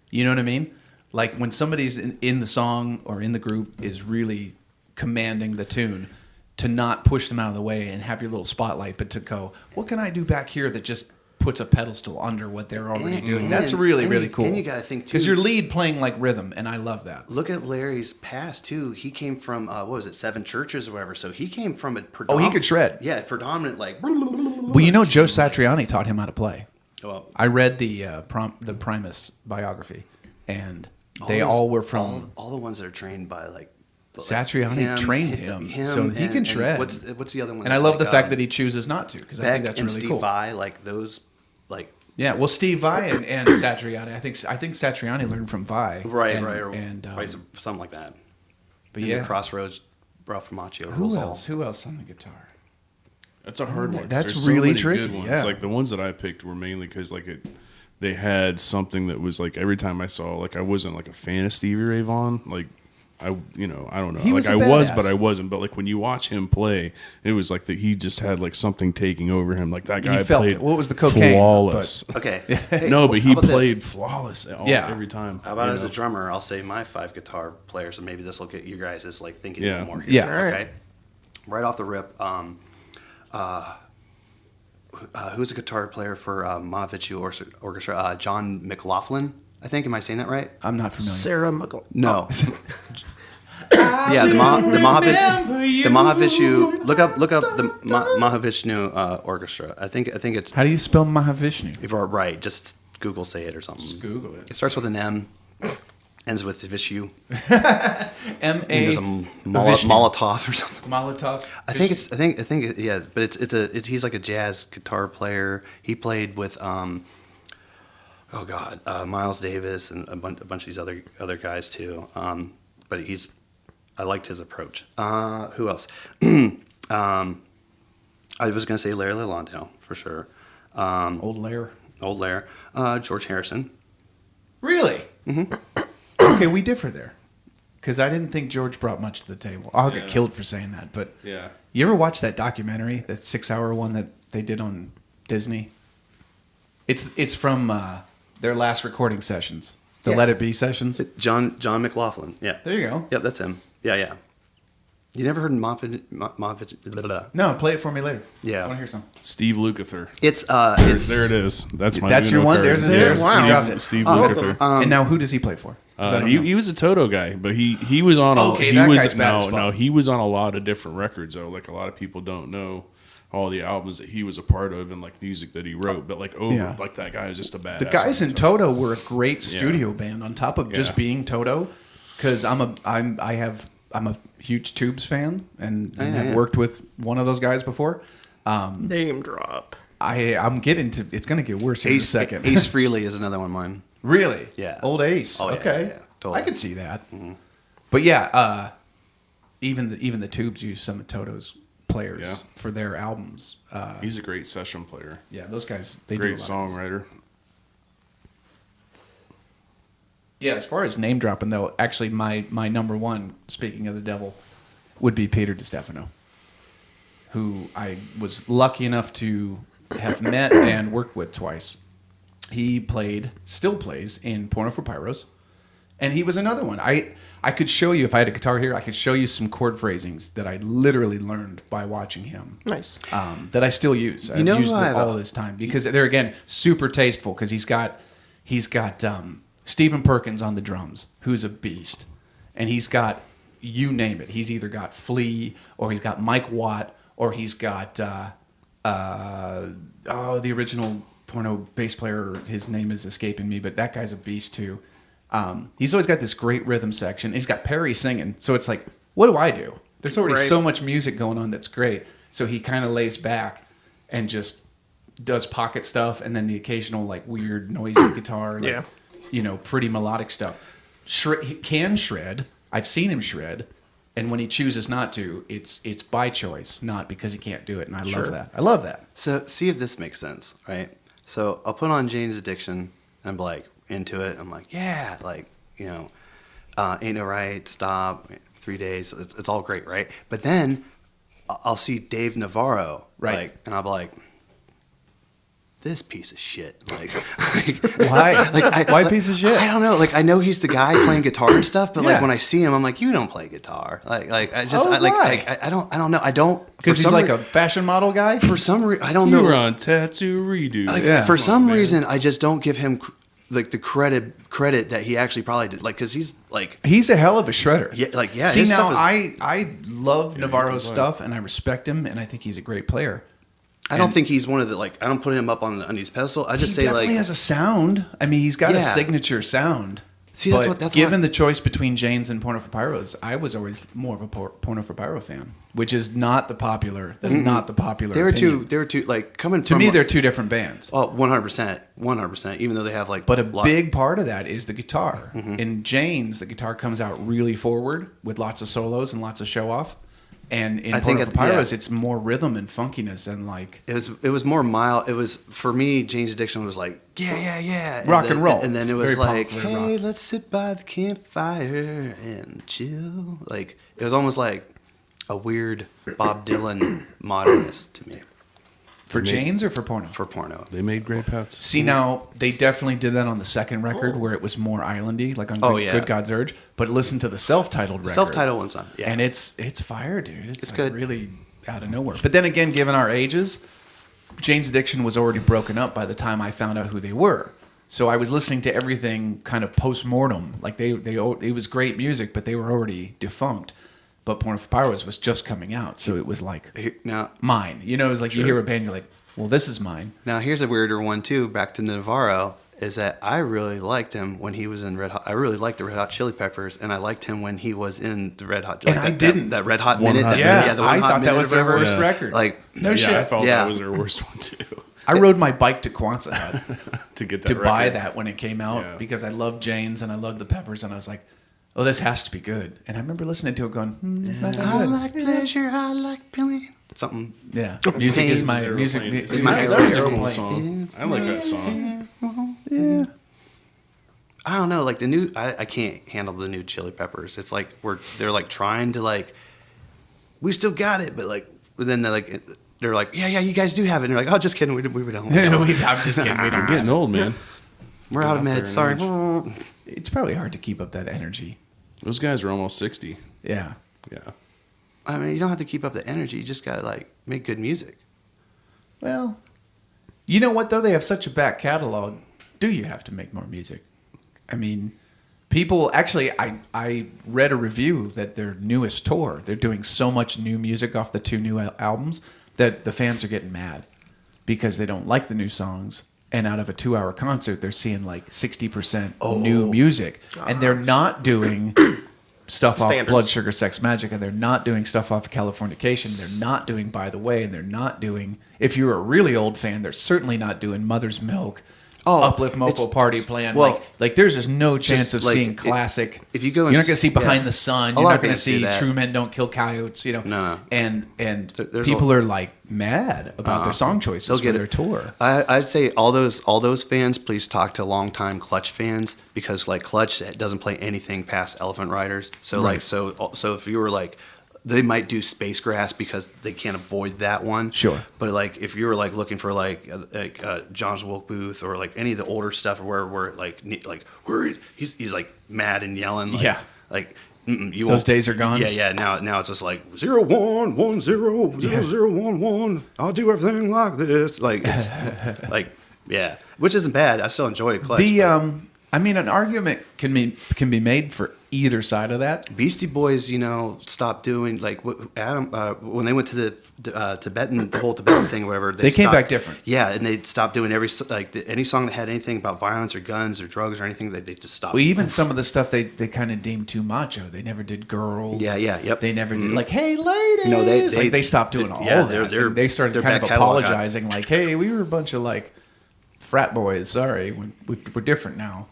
You know what I mean? Like when somebody's in the song or in the group is really commanding the tune, to not push them out of the way and have your little spotlight, but to go, what can I do back here that just puts a pedestal under what they're already doing? That's really cool. And you got to think, too. Because your lead playing like rhythm, and I love that. Look at Larry's past, too. He came from, what was it, 7 churches or whatever. So he came from a predominant... Oh, he could shred. Yeah, predominant, like... Well, you know Joe Satriani taught him how to play. Well, I read the Primus biography, and they all were from... All the ones that are trained by, like... Satriani trained him so he can shred. What's the other one? And I love the fact that he chooses not to, because I think that's really Steve cool. Vai, like those, like yeah. Well, Steve Vai and Satriani. I think Satriani learned from Vai. Right, and something like that. But and the Crossroads, Ralph Macchio. Who else on the guitar? That's a hard one. That's There's really so many tricky. Good ones. Yeah. Like the ones that I picked were mainly because they had something that was like every time I saw, like I wasn't like a fan of Stevie Ray Vaughan, like. I don't know. He was like a I was, badass. but I wasn't. But like when you watch him play, it was like that he just had like something taking over him. Like that guy He felt played it. Well, it was the cocaine, flawless. Okay. No, but he how about played this? flawless every time. How about you as know? a drummer, I'll say my 5 guitar players, and maybe this will get you guys is like thinking a little more here. Yeah. All right. Okay. Right off the rip, who's the guitar player for Mahavishnu Orchestra? John McLaughlin, I think. Am I saying that right? I'm not familiar. Sarah McLaughlin. No. Yeah, the Mahavishnu. Look up the Mahavishnu Orchestra. I think it's How do you spell Mahavishnu? if you're right. Just Google say it or something. Just Google it. It starts with an M, ends with Vishu. M-A. There's a Molotov or something. Molotov. I think but he's like a jazz guitar player. He played with Miles Davis and a bunch of these other guys too. But I liked his approach. Who else? I was gonna say Larry LaLonde for sure. Old Lair. George Harrison. Really? Mm-hmm. Okay, we differ there. Because I didn't think George brought much to the table. I'll get killed for saying that. But Yeah. you ever watch that documentary, that 6-hour one that they did on Disney? It's from their last recording sessions. The Let It Be sessions. John McLaughlin. Yeah. There you go. Yep, that's him. Yeah. You never heard Moffitt? No, play it for me later. Yeah. I want to hear some. Steve Lukather. It's There it is. That's my. That's your Uno one? card. There's his- Yeah. there's- wow. he dropped it. Steve Oh, Lukather. okay. And now who does he play for? 'Cause I don't know. He was a Toto guy, but he was on a Okay, he that was guy's bad as fuck. no he was on a lot of different records though. Like a lot of people don't know all the albums that he was a part of and like music that he wrote. But like like that guy is just a badass. The guys on in guitar. Toto were a great studio band on top of just being Toto. Because I'm a huge Tubes fan and have worked with one of those guys before. Name drop. I'm getting to. It's going to get worse in a second. Ace Frehley is another one of mine. Really? Yeah. Old Ace. Oh, yeah, okay. yeah, totally. I can see that. Mm-hmm. But yeah, even the Tubes use some of Toto's players for their albums. He's a great session player. Yeah, those guys. They Great do a lot of- songwriter. Yeah, as far as name dropping though, actually my number one, speaking of the devil, would be Peter DiStefano, who I was lucky enough to have met and worked with twice. He still plays in Porno for Pyros, and he was another one. I could show you, if I had a guitar here, I could show you some chord phrasings that I literally learned by watching him. Nice. That I still use. I've used them all this time because they're, again, super tasteful because he's got Stephen Perkins on the drums, who's a beast. And he's got, you name it. He's either got Flea, or he's got Mike Watt, or he's got, the original Porno bass player. His name is escaping me, but that guy's a beast too. He's always got this great rhythm section. He's got Perry singing. So it's like, what do I do? There's already so much music going on that's great. So he kind of lays back and just does pocket stuff, and then the occasional like weird noisy guitar. Like, pretty melodic stuff. He can shred. I've seen him shred. And when he chooses not to, it's by choice, not because he can't do it. And I love that. So see if this makes sense, right? So I'll put on Jane's Addiction and I'm like, into it. I'm like, yeah, like, you know, Ain't No Right, Stop, 3 Days. It's all great, right? But then I'll see Dave Navarro, Right. like, and I'll be like, this piece of shit. Like Why? Why piece of shit? I don't know. Like, I know he's the guy playing guitar and stuff, but Yeah. like when I see him, I'm like, you don't play guitar. Like I just, Oh, I, like, why? I don't know. I don't, Because he's like a fashion model guy? for some reason, I don't You know. were on Tattoo Redo. Like, Yeah. for some man. reason, I just don't give him like the credit that he actually probably did. Like, because he's like, He's a hell of a shredder. yeah. See, his now stuff is- I love Navarro's play. stuff, and I respect him, and I think he's a great player. I don't think he's one of the, like, I don't put him up on his pedestal. I just He say definitely like, has a sound. I mean, he's got a Yeah. signature sound. See, that's But what- given the choice between Jane's and Porno for Pyros, I was always more of a Porno for Pyro fan, which is not the popular. That's not the popular. they were opinion. two, like, coming To from, me, they're two different bands. oh, 100%, even though they have like, But a lot- big part of that is the guitar. Mm-hmm. In Jane's, the guitar comes out really forward with lots of solos and lots of show off. And in I think Porno for Pyros, yeah. it's more rhythm and funkiness and like it was more mild. It was, for me, Jane's Addiction was like, yeah. Rock then, and roll. And then it was Very punk, like, very hey, rock. let's sit by the campfire and chill. Like, it was almost like a weird Bob Dylan modernist to me for Jane's or for Porno. for porno. They made great pets. See, now they definitely did that on the second record where it was more islandy, like on Oh, Good, yeah. Good God's Urge. But listen to the self-titled record. Self-titled one's not, yeah. And it's fire, dude. It's like good. really out of nowhere. But then again, given our ages, Jane's Addiction was already broken up by the time I found out who they were. So I was listening to everything kind of post-mortem. Like it was great music, but they were already defunct. But Porno for Pyros was just coming out, so it was like Now, mine. You know, it was like you hear a band, you're like, well, this is mine. Now here's a weirder one too. Back to Navarro, is that I really liked him when he was in Red Hot. I really liked the Red Hot Chili Peppers, and I liked him when he was in the Red Hot. And I didn't. that Red Hot One minute. Hot that Minute. minute, the One I Hot thought that Minute was or their whatever. worst Yeah. record. Like, no yeah, shit. I felt Yeah. that was their worst one too. I rode my bike to Quonset Hut to get that to buy record. that when it came out Yeah. because I loved Jane's and I loved the Peppers, and I was like, oh, this has to be good. And I remember listening to it going, it's not that I good. like pleasure. I like pain. Something. Yeah, music is my Zero music. Plane. Music my- is that my was a airplane. cool song. I like that song. Yeah. I don't know. Like the new, I can't handle the new Chili Peppers. It's like they're like trying to like, we still got it, but like then they're like, yeah, you guys do have it. And they're like, oh, just kidding, we don't. I'm just kidding. We I'm don't getting old, man. We're out of Get out meds. there Sorry. and It's probably hard to keep up that energy. Those guys are almost 60. Yeah. Yeah. I mean, you don't have to keep up the energy. You just gotta like make good music. Well, you know what though? They have such a back catalog. Do you have to make more music? I mean, people actually. I read a review that their newest tour, they're doing so much new music off the two new albums that the fans are getting mad because they don't like the new songs. And out of a 2-hour concert, they're seeing like 60% new music, and they're not doing stuff off Standards. Blood Sugar Sex Magic, and they're not doing stuff off of Californication. They're not doing By the Way, and they're not doing. If you're a really old fan, they're certainly not doing Mother's Milk. Oh, Uplift it's- Mofo Party Plan. well, like there's just no chance just of like, seeing classic. if you go and you're not going to see Behind yeah. the Sun. A You're lot not of going to bands do see that. True Men Don't Kill Coyotes. You know, No. and There's people a- are like mad about their song choices They'll for get their it. tour. I'd say all those fans, please talk to longtime Clutch fans, because like Clutch doesn't play anything past Elephant Riders. So Right. like so if you were like, they might do Space Grass because they can't avoid that one. Sure. But like if you were like looking for like John's Wilk Booth or like any of the older stuff where where he's like mad and yelling. Like, Yeah. Like. You Those won't- days are gone? Yeah. Now it's just like 01100011. I'll do everything like this. Like it's like yeah, which isn't bad. I still enjoy Clutch. but I mean, an argument can be made for either side of that. Beastie Boys, stopped doing like Adam when they went to the the whole Tibetan thing, or whatever. They came stopped- back different. Yeah, and they stopped doing any song that had anything about violence or guns or drugs or anything. They just stopped. Well, even some of the stuff they kind of deemed too macho. They never did girls. Yeah, yep. They never did like, hey, ladies. No, they stopped doing all yeah, of that. they're- They started their kind of back catalog apologizing, like, hey, we were a bunch of like frat boys. Sorry, we're different now.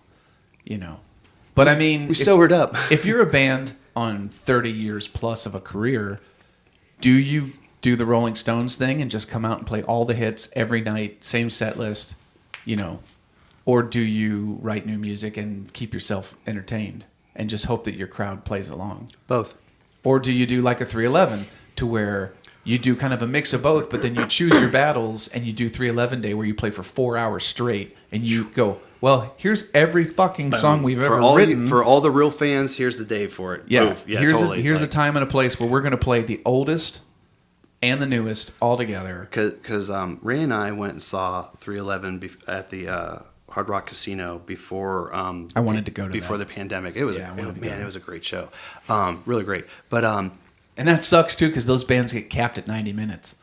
But I mean, we sobered up. If you're a band on 30 years plus of a career, do you do the Rolling Stones thing and just come out and play all the hits every night, same set list, Or do you write new music and keep yourself entertained and just hope that your crowd plays along? Both. Or do you do like a 311 to where you do kind of a mix of both, but then you choose your battles and you do 311 day where you play for 4 hours straight and you go, well, here's every fucking song we've ever written. For all the real fans, here's the day for it. Yeah, Both. Yeah, here's totally. a time and a place where we're going to play the oldest and the newest all together. Because Ray and I went and saw 311 at the Hard Rock Casino before. I wanted to go to before that. the pandemic. It was it was a great show, really great. But and that sucks too because those bands get capped at 90 minutes.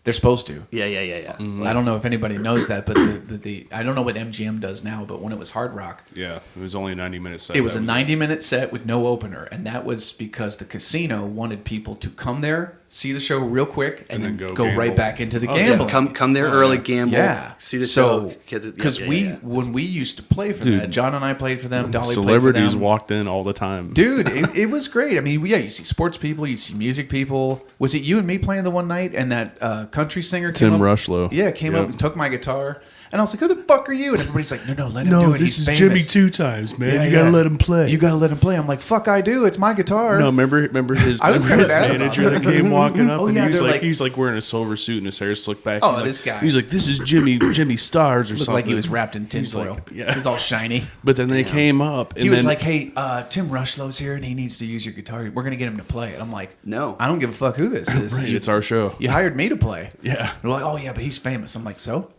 They're supposed to. yeah. I don't know if anybody knows that, but the I don't know what MGM does now, but when it was Hard Rock, Yeah, it was only a 90-minute set. it was a 90-minute set with no opener, and that was because the casino wanted people to come there, see the show real quick, and then go gamble. right back into the Yeah, gambling. come there early, gamble. Yeah, See the so show. because when we used to play for Dude. that, John and I played for them. Dolly Celebrities played for them. walked in all the time. Dude, it was great. I mean, you see sports people, you see music people. Was it you and me playing the one night, and that country singer came Tim up? Rushlow. Yeah, came up and took my guitar, and I was like, "Who the fuck are you?" And everybody's like, "No, let him do it. He's famous." Two Times, man. Yeah, you gotta yeah. let him play. You gotta let him play. I'm like, "Fuck, I do. It's my guitar." No, remember his, I was remember kinda his bad manager about that came walking up, Oh, and yeah, he was they're like, like- he's like wearing a silver suit and his hair slicked back. Oh, he's like, this guy. He's like, this is Jimmy Stars or Looked something. like he was wrapped in tinfoil. like, yeah. He was all shiny. But then they came up, and He was then, like, "Hey, Tim Rushlow's here, and he needs to use your guitar. We're gonna get him to play it." I'm like, No. I don't give a fuck who this is. right, it's our show. You hired me to play." Yeah. They're like, "Oh yeah, but he's famous." I'm like, "So?"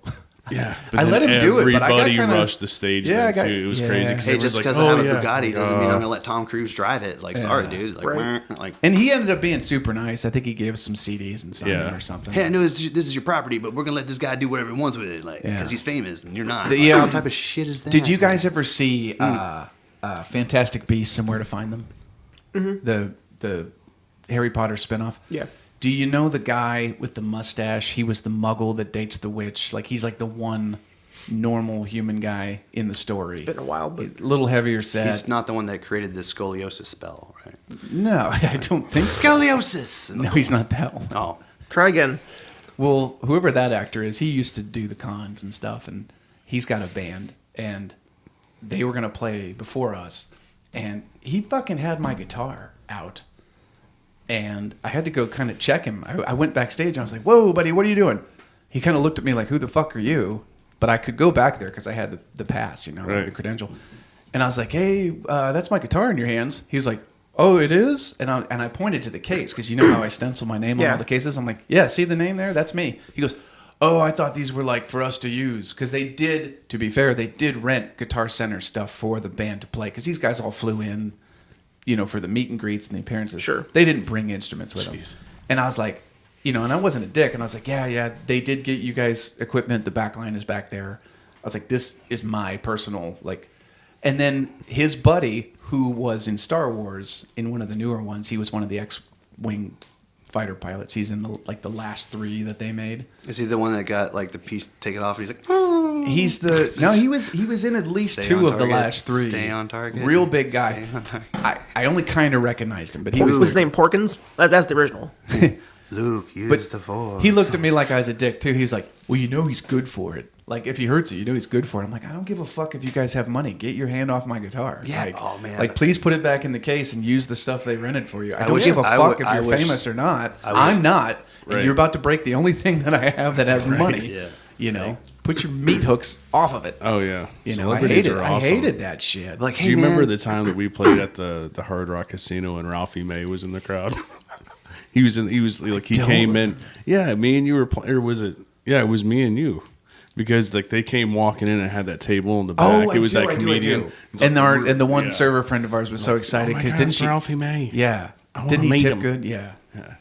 Yeah, I let him do it, but I got everybody kinda- rushed the stage. Yeah, I then got- too. It was yeah. crazy because Hey, just because I have a Bugatti doesn't mean I'm gonna let Tom Cruise drive it. Like, sorry, dude. Like, Right. like. And he ended up being super nice. I think he gave us some CDs and something Yeah. or something. Hey, I know this is your property, but we're gonna let this guy do whatever he wants with it, like, Yeah. because he's famous and you're not. The, Like, what type of shit is that? Did you guys ever see Fantastic Beasts and Where to Find Them? The Harry Potter spinoff? Yeah. Do you know the guy with the mustache? He was the muggle that dates the witch. Like, he's like the one normal human guy in the story. Been a while, but He's a little heavier set. He's not the one that created the scoliosis spell, right? No, I don't think so. Scoliosis. No, he's not that one. Oh, try again. Well, whoever that actor is, he used to do the cons and stuff, and he's got a band, and they were going to play before us, and he fucking had my guitar out, and I had to go kind of check him. I went backstage, and I was like, "Whoa, buddy, what are you doing?" He kind of looked at me like, "Who the fuck are you?" But I could go back there because I had the pass, Right. the credential. And I was like, "Hey, that's my guitar in your hands." He was like, "Oh, it is?" And I pointed to the case because you know how I stencil my name on Yeah. all the cases. I'm like, "Yeah, see the name there? That's me." He goes, "Oh, I thought these were like for us to use." Because they did, to be fair, they did rent Guitar Center stuff for the band to play. Because these guys all flew in, for the meet and greets and the appearances. Sure. They didn't bring instruments with them. Jeez. And I was like, and I wasn't a dick. And I was like, yeah, they did get you guys equipment. The back line is back there. I was like, this is my personal, like. And then his buddy, who was in Star Wars, in one of the newer ones, he was one of the X-Wing fighter pilots. He's in the last 3 that they made. is he the one that got like the piece taken off? And he's like, oh. He's he was in at least Stay 2 on of the target. last 3. Stay on target. Real big guy. Stay on target. I only kind of recognized him, but he What's was his name? Porkins? That's the original. Luke, use But the force. he looked at me like I was a dick too. He's like, "Well, he's good for it. Like if he hurts you, he's good for it." I'm like, "I don't give a fuck if you guys have money. Get your hand off my guitar. Yeah. Like, Oh, man. Like please put it back in the case and use the stuff they rented for you. I don't wish- give a I fuck would- if I you're wish- famous or not. I wish- I'm not. And Right. you're about to break the only thing that I have that has money. Yeah. Put your meat hooks off of it. Oh yeah, I Celebrities hated. are I awesome. hated that shit. Like, hey, Do you man. remember the time that we played at the Hard Rock Casino and Ralphie May was in the crowd? He came in. Yeah, me and you were playing. Or was it? Yeah, it was me and you. Because like they came walking in and had that table in the back. It was that comedian. And the one Yeah. server friend of ours was so excited Oh my because God, didn't it's she? Ralphie May. Yeah. I wanna Didn't he meet tip him. good? Yeah. Yeah.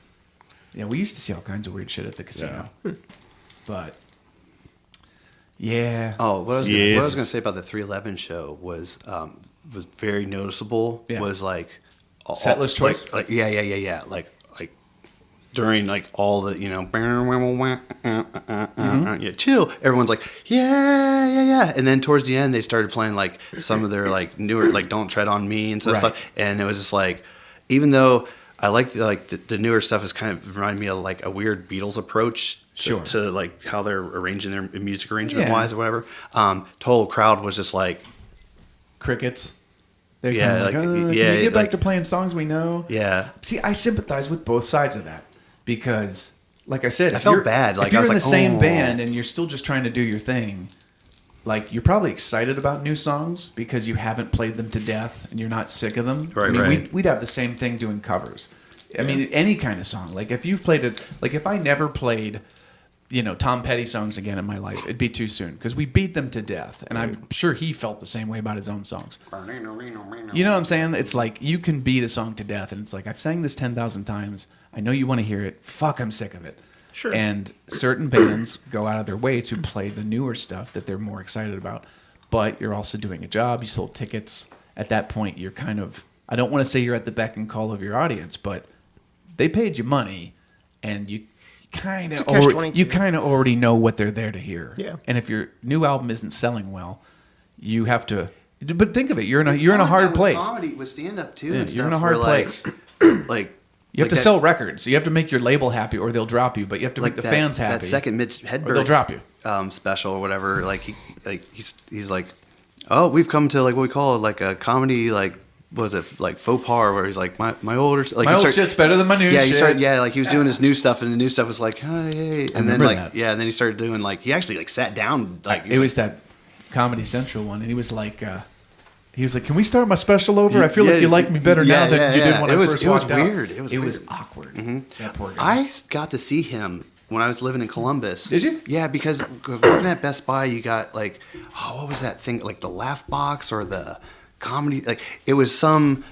Yeah, we used to see all kinds of weird shit at the casino. But yeah. Oh, what I was Yes. going to say about the 311 show was very noticeable. Yeah. Was like Set list choice? Like yeah. Like during like all the yeah, chill. Everyone's like yeah, and then towards the end they started playing like some of their like newer like Don't Tread on Me and stuff. Right. And it was just like even though I like the newer stuff is kind of remind me of like a weird Beatles approach to like how they're arranging their music arrangement wise or whatever. Total Crowd was just like crickets. They're yeah, kind of like, can we get back to playing songs we know? Yeah. See, I sympathize with both sides of that because, like I said, I felt bad. Like if you're I was in like, the same band and you're still just trying to do your thing, like you're probably excited about new songs because you haven't played them to death and you're not sick of them. Right, I mean, right. We'd have the same thing doing covers. I mean, any kind of song. Like if you've played it, like if I never played, Tom Petty songs again in my life, it'd be too soon because we beat them to death, and I'm sure he felt the same way about his own songs. You know what I'm saying? It's like you can beat a song to death, and it's like I've sang this 10,000 times. I know you want to hear it. Fuck, I'm sick of it. Sure. And certain bands go out of their way to play the newer stuff that they're more excited about, but you're also doing a job. You sold tickets. At that point, you're kind of, I don't want to say you're at the beck and call of your audience, but they paid you money, and you kind of already know what they're there to hear. Yeah. And if your new album isn't selling well, you have to. But think of it. You're in a hard place. Comedy with stand up too. Yeah, and you're in stuff a hard where, place. Like You have to sell records. So you have to make your label happy, or they'll drop you. But you have to make the fans happy. That second Mitch Hedberg, or they'll drop you. Special or whatever. Like he's like, oh, we've come to like what we call like a comedy like. What was it like faux pas where he's like my older like my old shit's better than my new shit. Like he was doing his new stuff and the new stuff was like hey and then like that. And then he started doing like he actually like sat down like it was that Comedy Central one and he was like can we start my special over? I feel like you like me better now than you did when I first walked out. It was weird. It was awkward. Mm-hmm. That poor guy. I got to see him when I was living in Columbus. Did you? Yeah, because working at Best Buy, you got like, what was that thing? Like the Laugh Box or the comedy? Like it was some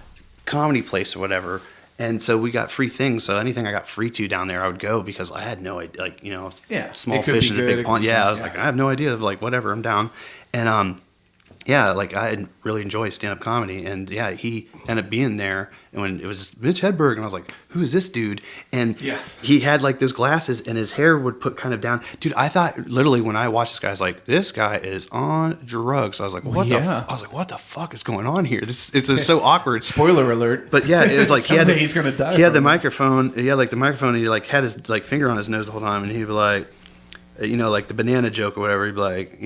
comedy place or whatever. And so we got free things. So anything I got free to down there, I would go because I had no idea. Like, small fish in a big pond. Yeah, I was like, I have no idea. Like, whatever, I'm down. And like I really enjoy stand-up comedy, and he ended up being there, and when it was just Mitch Hedberg, and I was like, who is this dude? And he had like those glasses, and his hair would put kind of down. Dude, I thought literally when I watched this guy, I was like, this guy is on drugs. I was like, what the fuck is going on here? It's so awkward. Spoiler alert. But yeah, it was like he's gonna die. He had the microphone. He had like the microphone, and he like had his like finger on his nose the whole time, and he'd be like, like the banana joke or whatever. He'd be like,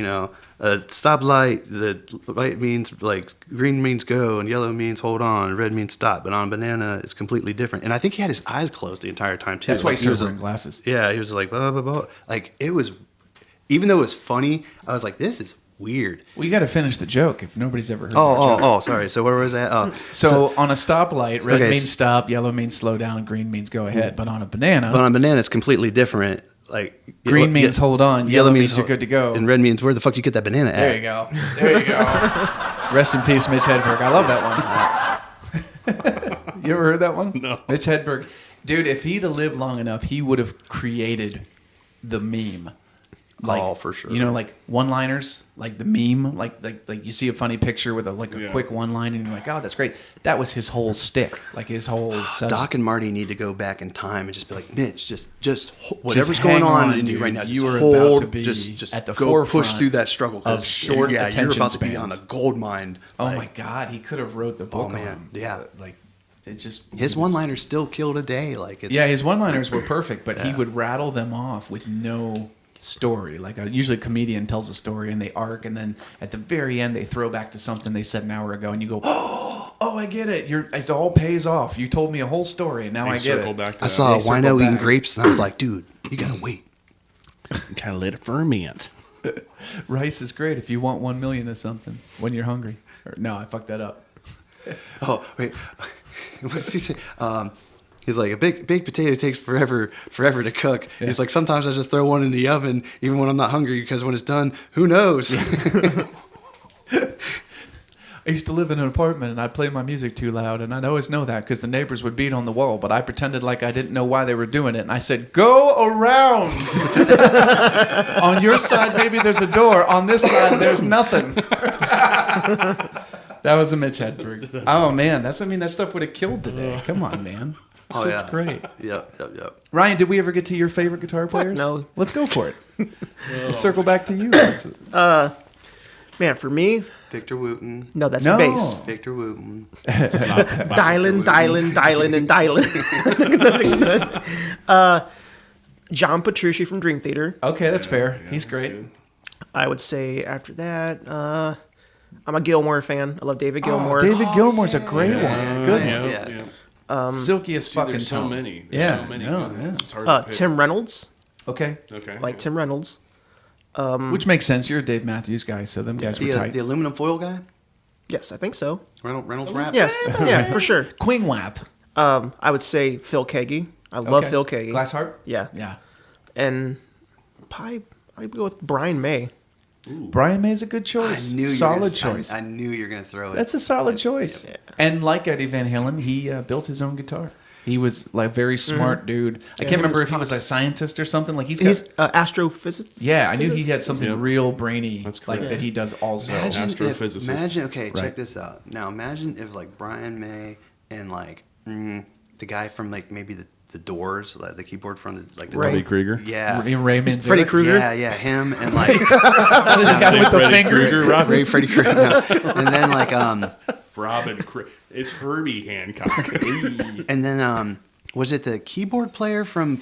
stop light. The light means like green means go, and yellow means hold on, and red means stop. But on a banana, it's completely different. And I think he had his eyes closed the entire time too. That's why he was wearing glasses. Yeah, he was like blah blah blah. Like it was, even though it was funny, I was like, this is weird. Well, you got to finish the joke if nobody's ever heard. Sorry. So where was that? So on a stoplight, red means stop, yellow means slow down, and green means go ahead. But on a banana, it's completely different. Like green means hold on, yellow means you're good to go, and red means where the fuck you get that banana at? There you go. Rest in peace, Mitch Hedberg. I love that one. You ever heard that one? No. Mitch Hedberg, dude. If he'd have lived long enough, he would have created the meme. Like, for sure. Like one-liners, like the meme, like you see a funny picture with a quick one-line, and you're like, oh, that's great. That was his whole stick, like his whole. Doc and Marty need to go back in time and just be like, Mitch, just whatever's going on in you right now, you are hold, about to be just at the go forefront push through that struggle of short attention you're about spans. to be on a gold mine. Oh my God, he could have wrote the book. Oh man, like. It's just his one-liners still killed a day. Like his one-liners were perfect, but he would rattle them off with no story. Like usually a comedian tells a story and they arc, and then at the very end they throw back to something they said an hour ago, and you go, oh, I get it. It all pays off. You told me a whole story, and now I get it. I saw a wino eating grapes, and I was like, dude, you gotta wait. You gotta let it ferment. Rice is great if you want 1 million of something when you're hungry. No, I fucked that up. Oh wait. What's he say? He's like, a baked potato takes forever to cook. Yeah. He's like, sometimes I just throw one in the oven, even when I'm not hungry, because when it's done, who knows? I used to live in an apartment, and I'd play my music too loud, and I'd always know that because the neighbors would beat on the wall, but I pretended like I didn't know why they were doing it, and I said, go around. On your side, maybe there's a door. On this side, there's nothing. That was a Mitch Hedberg. Oh, man. That stuff would have killed today. Come on, man. That's great. Yep. Ryan, did we ever get to your favorite guitar players? No. Let's go for it. Let's circle back to you. Man, for me, Victor Wooten. No, that's No. bass. Victor Wooten. Dialing. John Petrucci from Dream Theater. Okay, that's fair. Yeah, He's that's great. good. I would say after that, I'm a Gilmore fan. I love David Gilmore. Oh, David Gilmore's a great one. Goodness. Yeah. Silkiest See, fucking there's so tone. many. There's Yeah, so many. no, good yeah. ones. It's hard to pick. Tim Reynolds. Okay. Okay. Like Tim Reynolds. Which makes sense. You're a Dave Matthews guy, so them guys were tight. The aluminum foil guy? Yes, I think so. Reynolds Wrap? Yes, yeah, for sure. Queen Wap. I would say Phil Kagi. I love Okay. Phil Kagi. Glassheart? Yeah. Yeah. And probably I'd go with Brian May. Brian May's a good choice. Solid choice. I knew you were going to throw it. That's a solid choice. Yeah. And like Eddie Van Halen, he built his own guitar. He was like a very smart dude. I him can't remember and if he was a Pops. scientist or something. Like he's got, He's astrophysicist. yeah, I knew he had something Yep. real brainy That's like correct. that he does also. Astrophysicist. Okay, Right. check this out. Now imagine if like Brian May and like the guy from like maybe the Doors, like the keyboard from the like the Right. Robbie Krieger. Yeah. Ray Manzarek. Freddie Krueger. Yeah, him and like The guy with the Freddie fingers. Krueger, Rob. Ray Freddie Krueger. No. And then like Robin. It's Herbie Hancock. and then was it the keyboard player from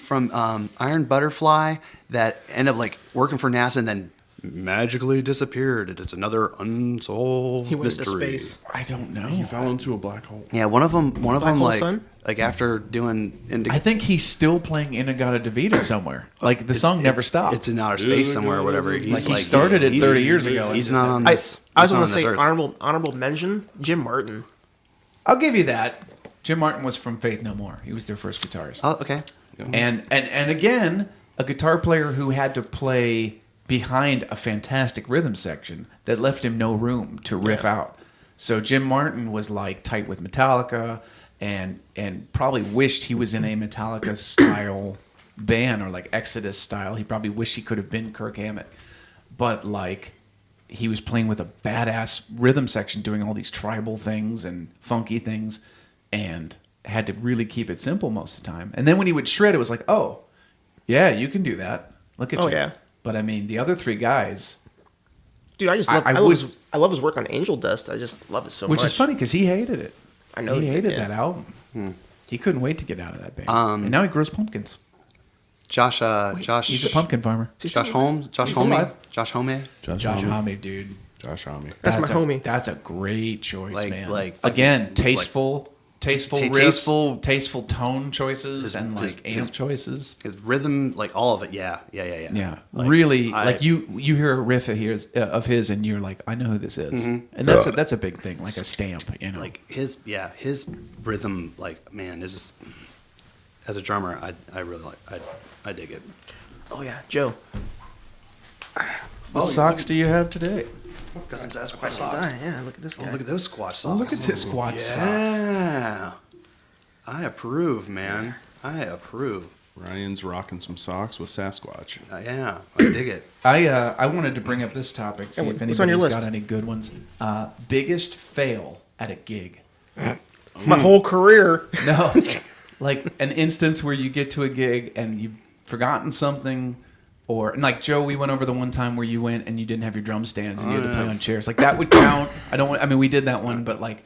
Iron Butterfly that ended up like working for NASA and then magically disappeared? It's another unsolved He went into mystery. space. I don't know. He fell into a black hole. Yeah, one of them Black Hole like Sun? like after doing I think he's still playing Inagata Devita somewhere. Like the song never stopped. It's in outer space somewhere or whatever. Like, he started it 30 years ago. He's and not just- on this. I was he's not going on to this say earth. honorable mention, Jim Martin. I'll give you that. Jim Martin was from Faith No More. He was their first guitarist. Oh, okay. And again, a guitar player who had to play behind a fantastic rhythm section that left him no room to riff out. So Jim Martin was like tight with Metallica and probably wished he was in a Metallica style band or like Exodus style. He probably wished he could have been Kirk Hammett. But like he was playing with a badass rhythm section doing all these tribal things and funky things and had to really keep it simple most of the time. And then when he would shred, it was like, oh, yeah, you can do that. Look at Oh, you. yeah. But I mean, the other three guys, Dude, I just I- love. I I, love was- his, I love his work on Angel Dust. I just love it so which much. is funny because he hated it. I know he he hated did, yeah. that album. He couldn't wait to get out of that band. Um, and now he grows pumpkins. Josh He's a pumpkin farmer. Josh Holmes. Josh He's Homme. alive. Josh Homme. Josh Homme. Homme, dude. Josh Homme. That's my a, homie. That's a great choice, Like- man. like- Again, like- tasteful riffs, tasteful- tasteful tone choices, and like his- amp choices. His rhythm, like all of it. Yeah. Yeah, Like, really. I- like you hear a riff of his, and you're like, I know who this is, and that's a big thing, like a stamp, you know. Like his rhythm. Like man, this is as a drummer, I really like. I dig it. Oh yeah, Joe. What socks do you have today? Got some Sasquatch Oh, socks. yeah, look at this guy. Oh, look at those Squatch socks. Oh, look at this Squatch socks. Yeah. I approve, man. I approve. Ryan's rocking some socks with Sasquatch. Yeah, I dig it. I wanted to bring up this topic, see if what's on your anybody's list? got any good ones. Biggest fail at a gig. My whole career. No, like an instance where you get to a gig and you've forgotten something, or and like Joe, we went over the one time where you went and you didn't have your drum stands and you had to play on chairs. Like that would count. I mean, we did that one, but like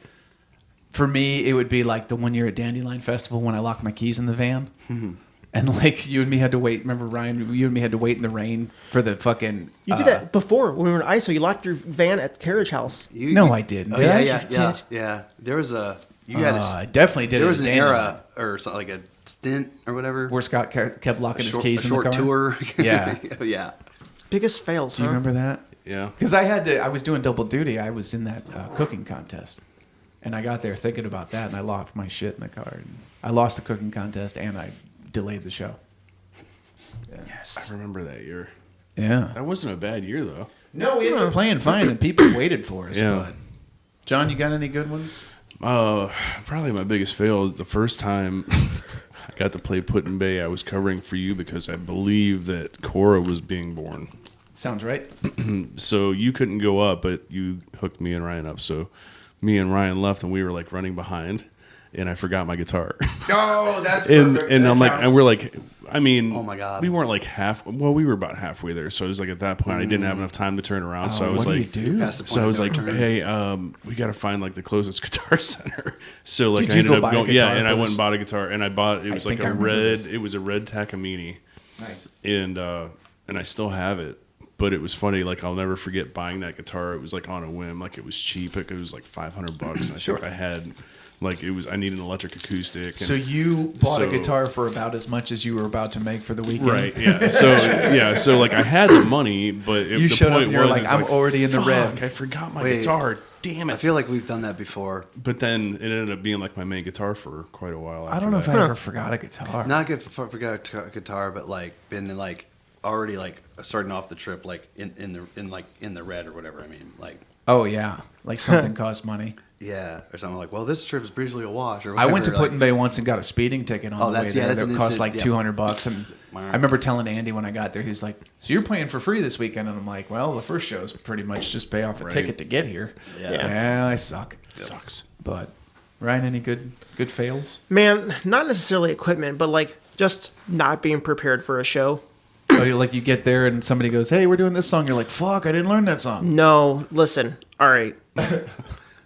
for me, it would be like the one year at Dandelion Festival when I locked my keys in the van. And like you and me had to wait. Remember, Ryan? You and me had to wait in the rain for the fucking. You did that before when we were in ISO. You locked your van at the carriage house. No, I didn't. Oh, Did yeah, I? yeah, You yeah, did? yeah. There was a. You had a. I definitely did. There it was at an Dandelion, era or something like a stint or whatever. where Scott kept locking his short, keys a in the short car. tour. Yeah. Yeah. Biggest fails, Do you huh? remember that? Yeah. Because I was doing double duty. I was in that cooking contest, and I got there thinking about that, and I lost my shit in the car. And I lost the cooking contest, and I delayed the show. I remember that year. Yeah. That wasn't a bad year, though. No, we ended up playing fine, and people waited for us. Yeah. But John, you got any good ones? Probably my biggest fail is the first time I got to play Put in Bay. I was covering for you because I believe that Cora was being born. Sounds right. So you couldn't go up, but you hooked me and Ryan up. So me and Ryan left, and we were like running behind. and I forgot my guitar. Oh, that's and perfect. and That I'm like, counts. and we're like, I mean, Oh my God. we weren't like we were about halfway there. So it was like at that point, I didn't have enough time to turn around. So I was what like, do you do? Past the point so I of was no like, return. hey, we got to find like the closest guitar center. So like Did I you ended go up buy a going, guitar and for I went this? and bought a guitar, and I bought it was like think I a remember red, this. it was a red Takamine, Nice. and I still have it. But it was funny, like I'll never forget buying that guitar. It was like on a whim, like it was cheap. Like, it was like $500, and I think I had, like I need an electric acoustic. And So you bought a so- guitar for about as much as you were about to make for the weekend, Right, yeah. So like I had the money, but You the showed up point and you're was, like, it's I'm already in the fuck, red. I forgot my Wait. guitar. Damn it! I feel like we've done that before. But then it ended up being like my main guitar for quite a while. I don't know if I ever forgot a guitar. Not good for forgot a guitar, but like been like already like starting off the trip like in the red or whatever. I mean, like Oh yeah, like something cost money. yeah, or something like, well, this trip is basically a wash. Or I whatever. went to like, Put in Bay once and got a speeding ticket on Oh, the way that's- yeah, there. that's That an cost like instant- yeah. $200, and Wow. I remember telling Andy when I got there, he's like, "So you're playing for free this weekend?" And I'm like, "Well, the first show's pretty much just pay off a Right. ticket to get here." Yeah. I suck. sucks. But Ryan, any good fails? Man, not necessarily equipment, but like just not being prepared for a show. Oh, you get there and somebody goes, "Hey, we're doing this song." You're like, "Fuck, I didn't learn that song." No, listen. All right,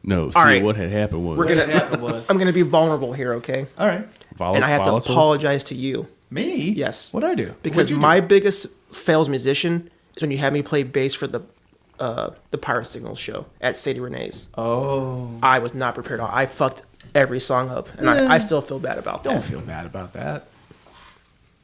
No, see, right. what had happened was We're What gonna. happened was, I'm gonna be vulnerable here, okay? all right, And I have to volatile. apologize to you me? Yes. What'd I do? because What'd you do? my biggest fail as musician is when you had me play bass for the Pirate Signals show at Sadie Renee's. Oh, I was not prepared. I fucked every song up, and I still feel bad about don't that. feel bad about that.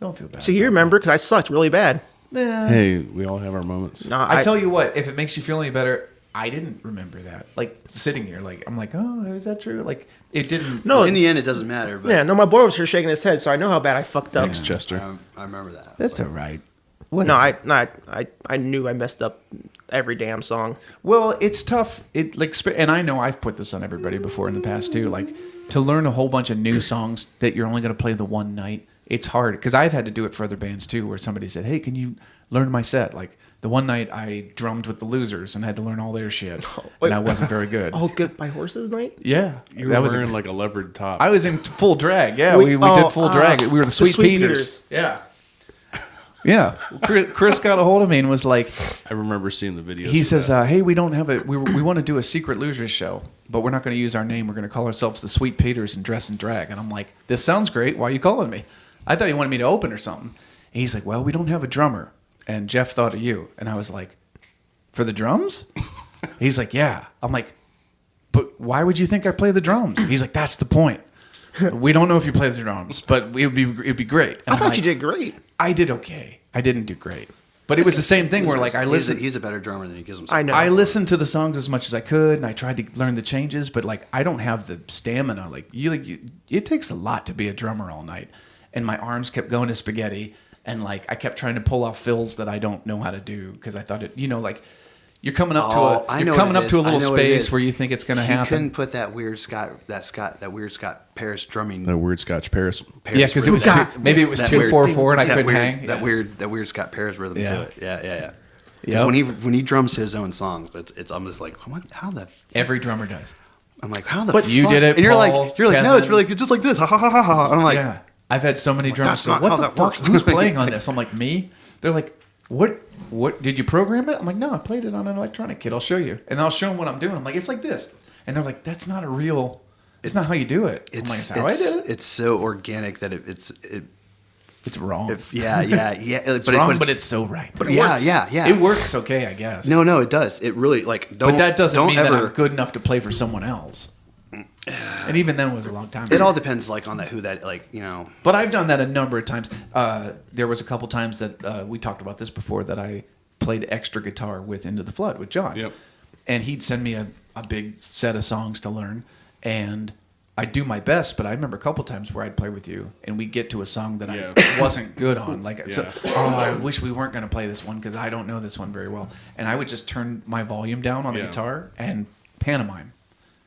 Don't feel bad. So you remember because I sucked really bad. Nah. Hey, we all have our moments. No, I tell you what, if it makes you feel any better, I didn't remember that. Like sitting here, like I'm like, oh, is that true? Like it didn't. No, in the end, it doesn't matter. But yeah, no, my boy was here shaking his head, so I know how bad I fucked up. Thanks, Chester. I remember that. That's all right. No, I knew I messed up every damn song. Well, it's tough. It like, and I know I've put this on everybody before in the past too. Like to learn a whole bunch of new songs that you're only going to play the one night. It's hard because I've had to do it for other bands too, where somebody said, "Hey, can you learn my set?" Like the one night I drummed with the Losers and had to learn all their shit, and I wasn't very good. Oh, good by horses night. Yeah, You were wearing like a leopard top. I was in full drag. Yeah, We- we did full drag. We were the Sweet, Sweet Peters. Yeah. Yeah. Chris got a hold of me and was like, I remember seeing the videos. he of says, that. hey, we don't have a, we want to do a secret Losers show, but we're not going to use our name. We're going to call ourselves the Sweet Peters and dress in drag. And I'm like, this sounds great. Why are you calling me? I thought he wanted me to open or something. And he's like, well, we don't have a drummer. And Jeff thought of you. And I was like, for the drums? He's like, yeah. I'm like, but why would you think I play the drums? He's like, that's the point. We don't know if you play the drums, but it'd be great. And I I'm thought like, you did great. I did okay. I didn't do great. But it was the same thing where like I listened. He's a better drummer than he gives himself. I know. I listened to the songs as much as I could, and I tried to learn the changes. But like, I don't have the stamina. Like you, it takes a lot to be a drummer all night, and my arms kept going to spaghetti, and like I kept trying to pull off fills that I don't know how to do because I thought it, like you're coming up I to know you're coming what it up to a is. I little know what it space is. where you think it's going to He happen. couldn't put that weird Scott Paris drumming. The weird Scotch Paris. Paris Yeah, because it was rhythm. maybe it was That 2/4/4 and I that couldn't weird, hang. That Yeah. weird Scott Paris rhythm Yeah. to it. Yeah. Yep. When he drums his own songs, it's I'm just like, how the. Every drummer does. I'm like, how the. But you fuck? did it, and you're Paul, like, no, Kevin. it's really good, just like this. Ha ha ha ha ha. I'm like, Yeah, I've had so many drummers that's say, not "What how the that fuck? works." Who's playing on this?" I'm like, "Me." They're like, "What? What did you program it?" I'm like, "No, I played it on an electronic kit. I'll show you." And I'll show them what I'm doing. I'm like, "It's like this," and they're like, "That's not a real. It's not how you do it." I'm like, "It's how I did it." It's so organic that It's wrong. yeah. It's wrong, but it's so right. But yeah. It works okay, I guess. No, it does. It really like don't. but that doesn't don't mean ever, that I'm good enough to play for someone else. And even then, it was a long time ago. It all depends, like on that who that like But I've done that a number of times. There was a couple times that we talked about this before that I played extra guitar with Into the Flood with John. Yep. And he'd send me a big set of songs to learn. And I'd do my best, but I remember a couple times where I'd play with you and we'd get to a song that Yeah. I wasn't good on. Like, so, Yeah. I wish we weren't going to play this one because I don't know this one very well. And I would just turn my volume down on the Yeah. guitar and pantomime.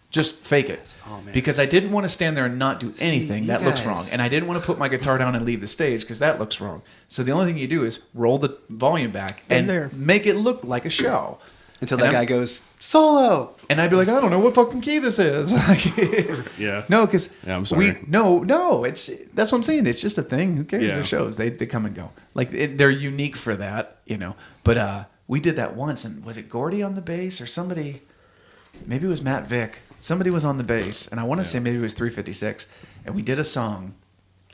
Just fake it. Oh, man. Because I didn't want to stand there and not do anything. you That looks guys- wrong. And I didn't want to put my guitar down and leave the stage because that looks wrong. So the only thing you do is roll the volume back and there. make it look like a show. Until And that guy I'm- goes solo. And I'd be like, I don't know what fucking key this is. Yeah. No, because Yeah, I'm sorry. no, that's what I'm saying. It's just a thing. Who cares? Yeah. They're shows. They come and go. Like they're unique for that, you know. But we did that once, and was it Gordy on the bass or somebody? Maybe it was Matt Vick. Somebody was on the bass, and I want to say maybe it was 356. And we did a song.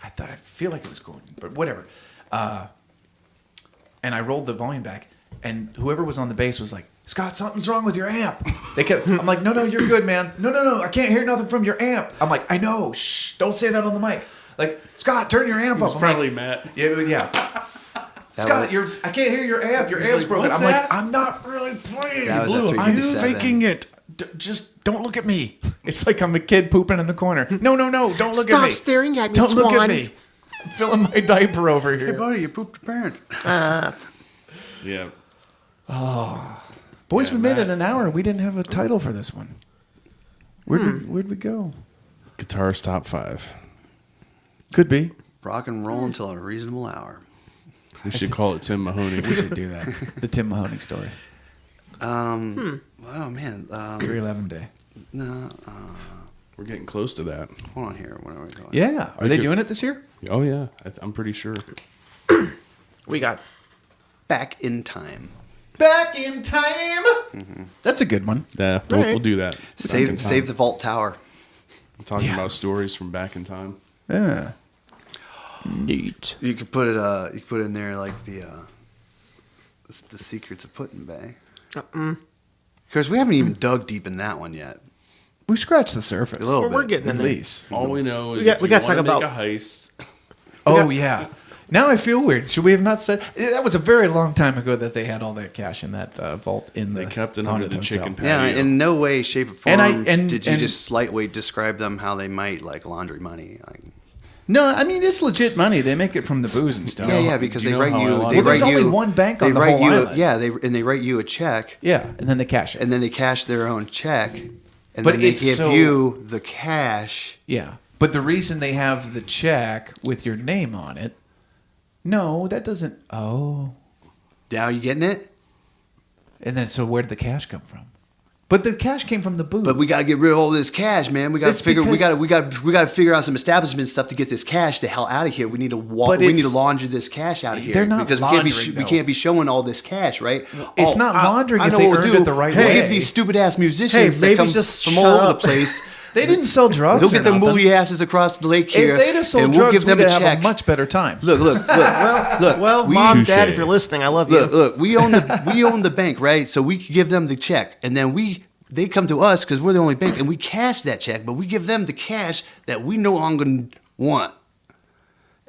I feel like it was Gordon, but whatever. And I rolled the volume back, and whoever was on the bass was like, Scott, something's wrong with your amp. I'm like, no, you're good, man. No, I can't hear nothing from your amp. I'm like, I know, shh, don't say that on the mic. Like, Scott, turn your amp up. I'm probably like, Matt. Yeah. Scott, I can't hear your amp. Your amp's like, broken. "What's I'm that?" like, I'm not really playing. That was at I'm 357. faking it. Just don't look at me. It's like I'm a kid pooping in the corner. No, don't look Stop at me. staring at me, Don't look at Swan. me. I'm filling my diaper over Hey, here. buddy, you pooped your pants. Yeah. Boys, Yeah, we made Matt. it an hour. We didn't have a title for this one. Where'd we go? Guitarist top 5. Could be. Rock and roll until a reasonable hour. We should call it Tim Mahoney. We should do that. The Tim Mahoney story. Wow, man. 311 day. No, We're getting close to that. hold on here. Where are we going? Yeah. Are they could- doing it this year? Oh yeah, I'm pretty sure. We got Back in time. Back in time. That's a good one. Yeah, we'll do that. Save the vault tower. I'm talking Yeah. about stories from back in time. Yeah. neat. You could put it. You could put in there like the secrets of putting bay. Because we haven't even dug deep in that one yet. We scratched the surface. A little Well, we're bit. getting At in there. least. All we know is We got to talk make about- a heist. Oh, yeah. Now I feel weird. Should we have not said that was a very long time ago that they had all that cash in that vault in the They kept it under haunted the hotel. chicken Yeah, patio. in no way, shape, or form And did you and- just lightweight describe them how they might like laundry money. Like, No, I mean it's legit money. They make it from the booze and stuff. yeah, because do you they know write how you. I lost They it? Well, there's write only you- one bank they on the write whole you. island. Yeah, they write you a check, Yeah, and then they cash it. and then they cash their own check, and But then they it's give so- you the cash. Yeah, but the reason they have the check with your name on it, no, that doesn't. Oh, Now you getting it? and then so where did the cash come from? But the cash came from the booze. But we got to get rid of all this cash, man. We got It's to figure. because- We got to figure out some establishment stuff to get this cash the hell out of here. We need to But We need it's- to launder this cash out of here. They're not because laundering, we though. can't be showing all this cash, right? It's not laundering if know they what we'll earned do. it the right We'll way. give these stupid ass musicians Hey, that maybe come just from shut all over up. the place. they didn't sell drugs. They'll or get their nothing. mooly asses across the lake here, If they'd have sold and we'll drugs, give them we'd a have check. a much better time. Look. Well, we- Mom, Touche. Dad, if you're listening, I love you. Look. We own the bank, right? So we give them the check, and then they come to us because we're the only bank, and we cash that check, but we give them the cash that we no longer want.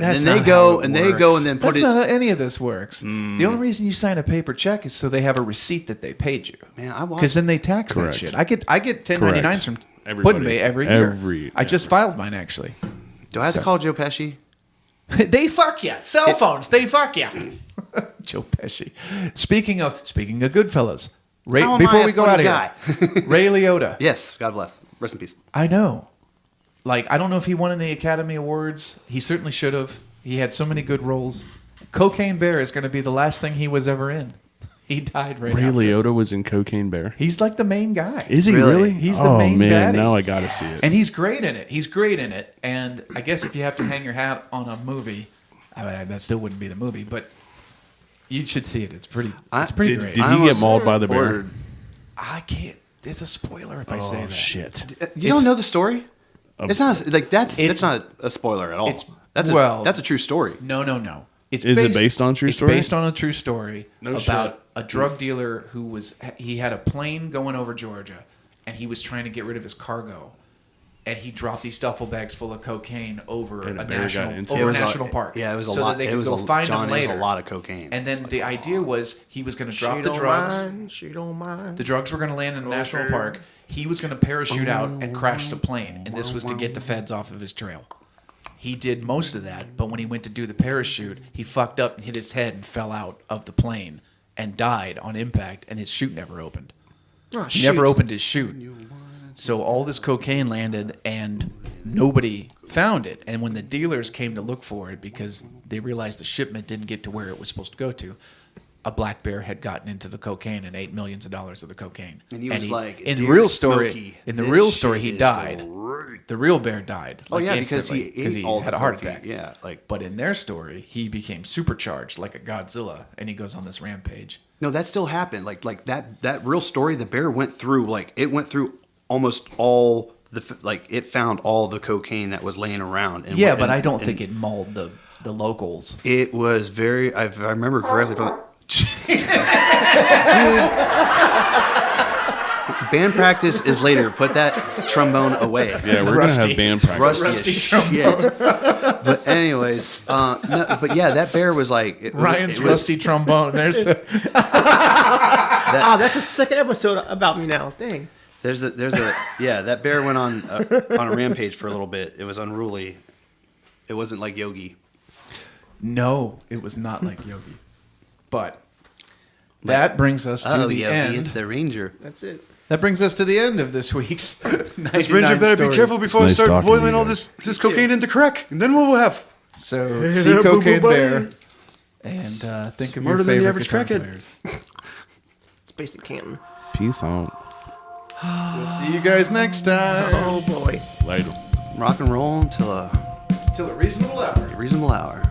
And That's then they not go how it and they works. go and then put That's it. not how any of this works. The only reason you sign a paper check is so they have a receipt that they paid you. Man, I watched- because then they tax Correct. that shit. I get 1099s from Everybody. Puddin' Bay every year. I Yeah. just filed mine actually. Do I have to call Joe Pesci? They fuck you. Cell phones. They fuck you. Joe Pesci. Speaking of Goodfellas, Ray, How am before I a we go out funny of here, Ray Liotta. Yes, God bless. Rest in peace. I know. Like, I don't know if he won any Academy Awards. He certainly should have. He had so many good roles. Cocaine Bear is going to be the last thing he was ever in. He died right Ray after. Liotta was in Cocaine Bear. He's like the main guy. Is he Really? really? He's the oh, main man, baddie. now I gotta see it. And he's great in it. And I guess if you have to hang your hat on a movie, that still wouldn't be the movie, but you should see it. It's pretty did great. did I he get almost mauled by the bear? ordered- I can't. It's a spoiler if I say Oh that. shit! You don't know the story? It's not like that's it's- not a spoiler at all. it's- That's well- that's a true story. No. It's Is it based on a true story? It's based on a true story No about shit. a drug dealer he had a plane going over Georgia, and he was trying to get rid of his cargo, and he dropped these duffel bags full of cocaine over And a a bear got national into over it. a national park. Yeah, it was a so lot. that they it could was go a, find John, him it was later. a lot of cocaine. And then the idea was he was going to drop She the don't drugs. mind, she don't mind. The drugs were going to land in a national Okay. park. He was going to parachute out and crash the plane, and this was to get the feds off of his trail. He did most of that, but when he went to do the parachute, he fucked up and hit his head and fell out of the plane and died on impact, and his chute never opened. Oh, He shoot. never opened his chute. So all this cocaine landed, and nobody found it. And when the dealers came to look for it, because they realized the shipment didn't get to where it was supposed to go to, a black bear had gotten into the cocaine and ate millions of dollars of the cocaine. And he was like, in the "Dear real story, Smokey, in the this real story, shit he is died. great." The real bear died. Oh, yeah, because he instantly, ate all had the a heart cocaine. attack. Yeah, like- But in their story, he became supercharged like a Godzilla, and he goes on this rampage. No, that still happened. Like that real story, the bear went through almost all it found all the cocaine that was laying around. And Yeah, but I don't think it mauled the locals. It was very. If I remember correctly, band practice is later. Put that trombone away. Yeah, we're going to have band practice. Rusty trombone. But anyways, no, but yeah, that bear was like Ryan's rusty trombone. There's the. That's a second episode about me now. Dang. There's a that bear went on a rampage for a little bit. It was unruly. It wasn't like Yogi. No, it was not like Yogi. But that brings us to the Yogi, end. it's the ranger. That's it. That brings us to the end of this week's. This ranger better be careful before It's nice I start talking to boiling you all guys. this cocaine into crack, and then what we'll have. So, see Cocaine Bear, and think of your Smarter than the favorite average guitar crackhead. players. It's basic Canton. Peace out. We'll see you guys next time. Oh boy. Later. Rock and roll until a Till a reasonable hour. reasonable hour.